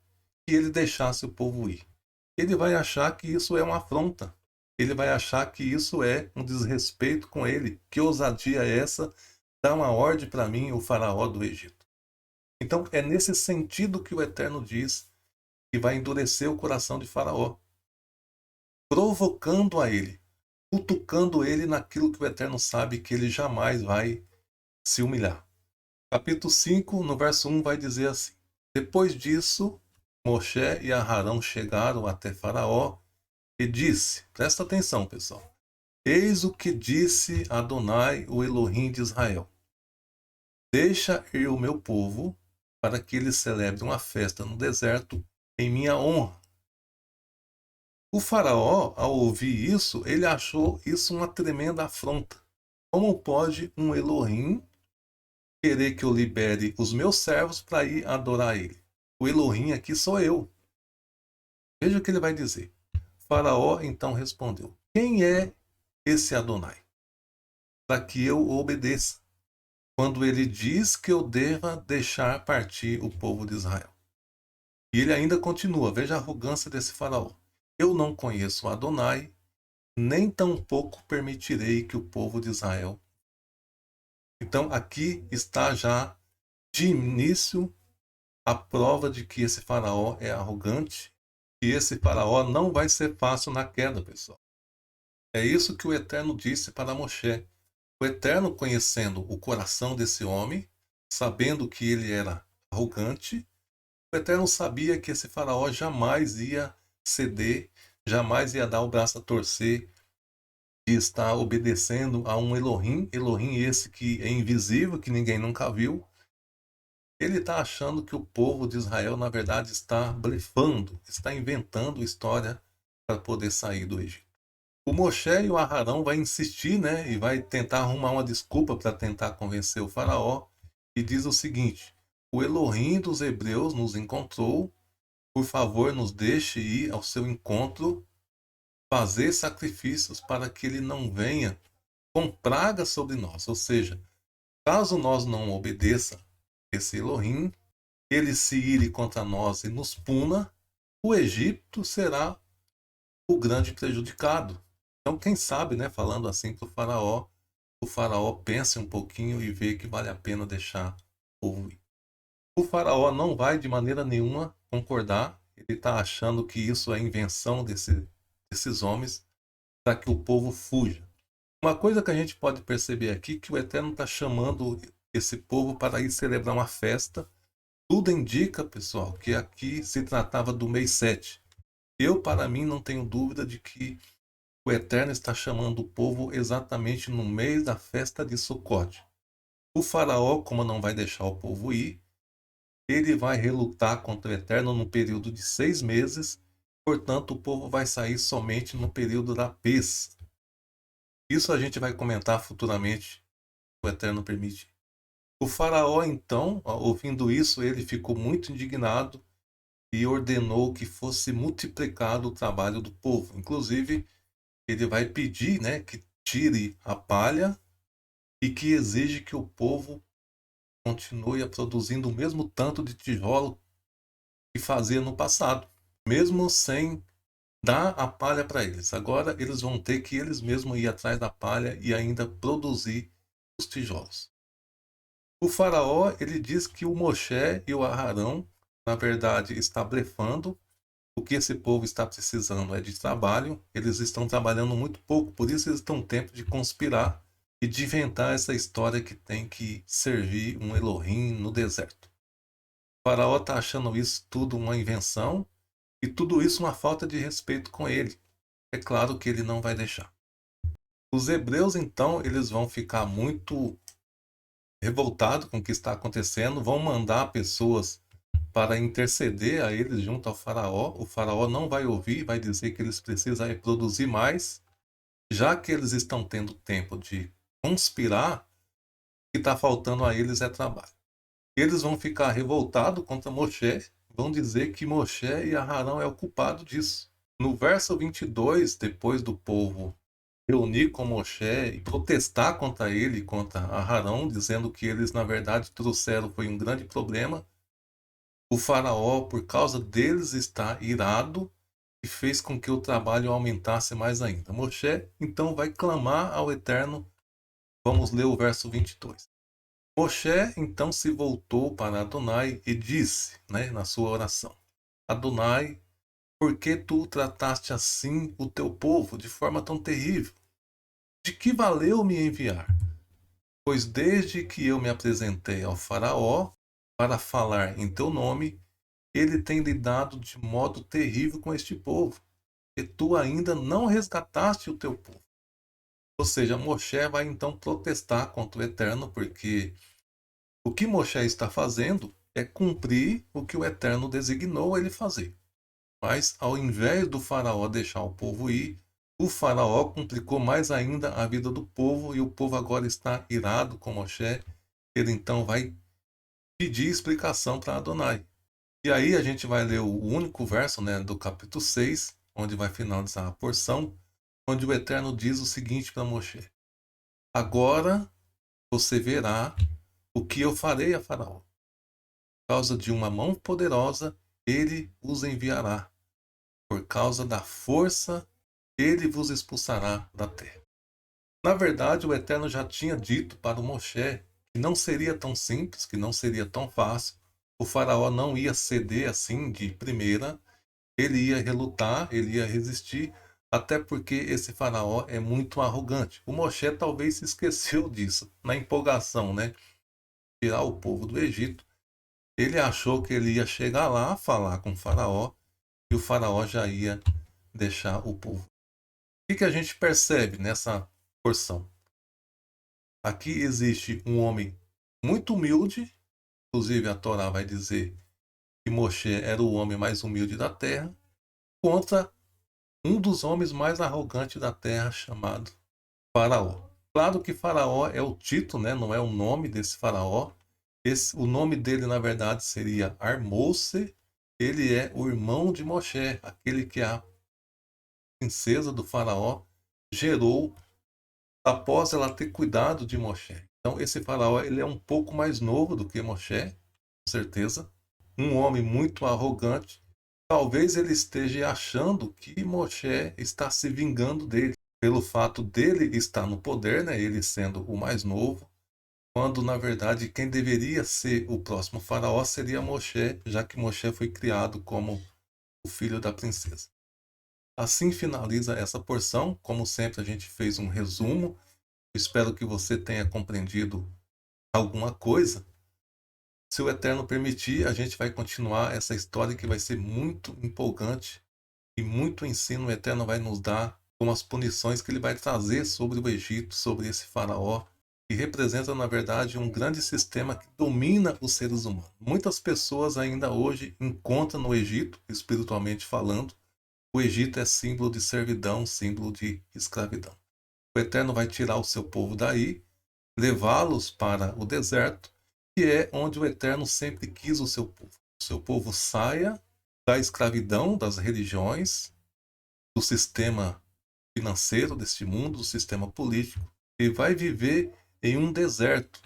que ele deixasse o povo ir. Ele vai achar que isso é uma afronta. Ele vai achar que isso é um desrespeito com ele. Que ousadia é essa? Dá uma ordem para mim, o faraó do Egito. Então é nesse sentido que o Eterno diz que vai endurecer o coração de Faraó, provocando a ele, cutucando ele naquilo que o Eterno sabe que ele jamais vai se humilhar. Capítulo 5, no verso 1, vai dizer assim: Depois disso, Moshe e Aharão chegaram até Faraó e disse, presta atenção, pessoal, eis o que disse Adonai, o Elohim de Israel: Deixa ir o meu povo, para que eles celebrem uma festa no deserto em minha honra. O faraó, ao ouvir isso, ele achou isso uma tremenda afronta. Como pode um Elohim querer que eu libere os meus servos para ir adorar ele? O Elohim aqui sou eu. Veja o que ele vai dizer. Faraó então respondeu: Quem é esse Adonai, para que eu o obedeça, quando ele diz que eu deva deixar partir o povo de Israel? E ele ainda continua, veja a arrogância desse faraó. Eu não conheço Adonai, nem tampouco permitirei que o povo de Israel. Então aqui está já de início a prova de que esse faraó é arrogante, e esse faraó não vai ser fácil na queda, pessoal. É isso que o Eterno disse para Moshe. O Eterno, conhecendo o coração desse homem, sabendo que ele era arrogante, o Eterno sabia que esse faraó jamais ia ceder, jamais ia dar o braço a torcer e estar obedecendo a um Elohim, Elohim esse que é invisível, que ninguém nunca viu. Ele está achando que o povo de Israel, na verdade, está blefando, está inventando história para poder sair do Egito. O Moshe e o Aharão vai insistir, né, e vai tentar arrumar uma desculpa para tentar convencer o faraó, e diz o seguinte: o Elohim dos hebreus nos encontrou, por favor, nos deixe ir ao seu encontro, fazer sacrifícios para que ele não venha com praga sobre nós. Ou seja, caso nós não obedeça esse Elohim, ele se ire contra nós e nos puna, o Egito será o grande prejudicado. Então, quem sabe, né, falando assim para o faraó pense um pouquinho e vê que vale a pena deixar o povo ir. O faraó não vai de maneira nenhuma concordar, ele está achando que isso é invenção desses homens para que o povo fuja. Uma coisa que a gente pode perceber aqui é que o Eterno está chamando esse povo para ir celebrar uma festa. Tudo indica, pessoal, que aqui se tratava do mês 7. Eu, para mim, não tenho dúvida de que o Eterno está chamando o povo exatamente no mês da festa de Sucote. O faraó, como não vai deixar o povo ir, ele vai relutar contra o Eterno no período de 6 meses, portanto o povo vai sair somente no período da pez. Isso a gente vai comentar futuramente, se o Eterno permitir. O faraó, então, ouvindo isso, ele ficou muito indignado e ordenou que fosse multiplicado o trabalho do povo. Inclusive, ele vai pedir, né, que tire a palha e que exige que o povo continue a produzindo o mesmo tanto de tijolo que fazia no passado, mesmo sem dar a palha para eles. Agora eles vão ter que eles mesmos ir atrás da palha e ainda produzir os tijolos. O faraó, ele diz que o Moshe e o Aharão, na verdade, está blefando. O que esse povo está precisando é de trabalho. Eles estão trabalhando muito pouco, por isso eles estão tempo de conspirar e de inventar essa história que tem que servir um Elohim no deserto. O faraó está achando isso tudo uma invenção e tudo isso uma falta de respeito com ele. É claro que ele não vai deixar. Os hebreus, então, eles vão ficar muito revoltado com o que está acontecendo, vão mandar pessoas para interceder a eles junto ao faraó. O faraó não vai ouvir, vai dizer que eles precisam produzir mais, já que eles estão tendo tempo de conspirar, o que está faltando a eles é trabalho. Eles vão ficar revoltados contra Moshe, vão dizer que Moshe e Aharão é o culpado disso. No verso 22, depois do povo reunir com Moshe e protestar contra ele, contra Aharão, dizendo que eles na verdade trouxeram foi um grande problema, o faraó, por causa deles, está irado e fez com que o trabalho aumentasse mais ainda. Moshe então vai clamar ao Eterno. Vamos ler o verso 22. Moshe então se voltou para Adonai e disse, na sua oração: Adonai, por que tu trataste assim o teu povo de forma tão terrível? De que valeu me enviar? Pois desde que eu me apresentei ao faraó para falar em teu nome, ele tem lidado de modo terrível com este povo, e tu ainda não resgataste o teu povo. Ou seja, Moshe vai então protestar contra o Eterno, porque o que Moshe está fazendo é cumprir o que o Eterno designou ele fazer. Mas, ao invés do faraó deixar o povo ir, o faraó complicou mais ainda a vida do povo e o povo agora está irado com Moshe. Ele então vai pedir explicação para Adonai. E aí a gente vai ler o único verso, do capítulo 6, onde vai finalizar a porção, onde o Eterno diz o seguinte para Moshe: Agora você verá o que eu farei a Faraó. Por causa de uma mão poderosa, ele os enviará. Por causa da força, ele vos expulsará da terra. Na verdade, o Eterno já tinha dito para o Moshe que não seria tão simples, que não seria tão fácil. O faraó não ia ceder assim de primeira, ele ia relutar, ele ia resistir, até porque esse faraó é muito arrogante. O Moshe talvez se esqueceu disso, na empolgação, tirar o povo do Egito. Ele achou que ele ia chegar lá, falar com o faraó, e o faraó já ia deixar o povo. O que a gente percebe nessa porção? Aqui existe um homem muito humilde, inclusive a Torá vai dizer que Moshe era o homem mais humilde da terra, contra um dos homens mais arrogantes da terra, chamado Faraó. Claro que Faraó é o título, não é o nome desse faraó. O nome dele, na verdade, seria Armose. Ele é o irmão de Moshe, aquele que a princesa do faraó gerou após ela ter cuidado de Moshe. Então, esse faraó ele é um pouco mais novo do que Moshe, com certeza. Um homem muito arrogante. Talvez ele esteja achando que Moshe está se vingando dele, pelo fato dele estar no poder, ele sendo o mais novo, quando na verdade quem deveria ser o próximo faraó seria Moshe, já que Moshe foi criado como o filho da princesa. Assim finaliza essa porção. Como sempre, a gente fez um resumo. Espero que você tenha compreendido alguma coisa. Se o Eterno permitir, a gente vai continuar essa história que vai ser muito empolgante e muito ensino o Eterno vai nos dar com as punições que ele vai trazer sobre o Egito, sobre esse faraó, que representa, na verdade, um grande sistema que domina os seres humanos. Muitas pessoas ainda hoje encontram no Egito, espiritualmente falando, o Egito é símbolo de servidão, símbolo de escravidão. O Eterno vai tirar o seu povo daí, levá-los para o deserto, que é onde o Eterno sempre quis o seu povo. O seu povo saia da escravidão das religiões, do sistema financeiro deste mundo, do sistema político, e vai viver em um deserto.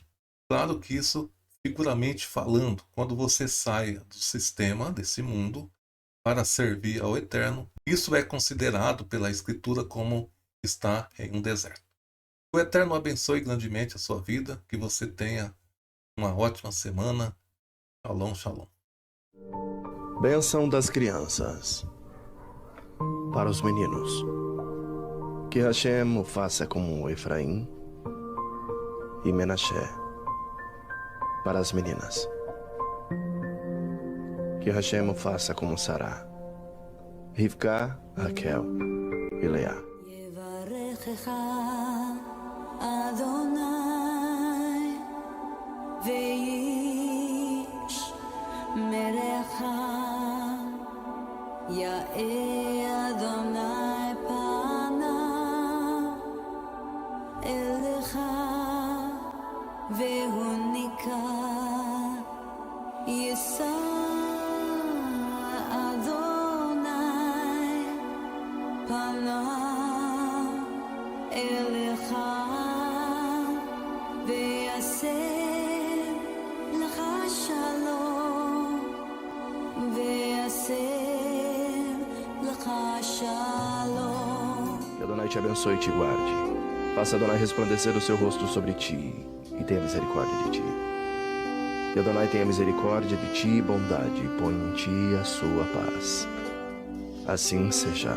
Claro que isso, figuramente falando, quando você sai do sistema desse mundo para servir ao Eterno, isso é considerado pela Escritura como estar em um deserto. O Eterno abençoe grandemente a sua vida, que você tenha uma ótima semana. Shalom, shalom. Bênção das crianças. Para os meninos. Que Hashem o faça como Efraim e Menashe. Para as meninas. Que Hashem o faça como Sará, Rivka, Raquel e Leá. Veronica, Yesa Adonai, Pana Elecha, Ve'aseh Lecha Shalom, Ve'aseh Lecha Shalom. Que Adonai te abençoe e te guarde. Faça Adonai resplandecer o seu rosto sobre ti e tenha misericórdia de ti. Que Adonai tenha misericórdia de ti e bondade, e põe em ti a sua paz. Assim seja.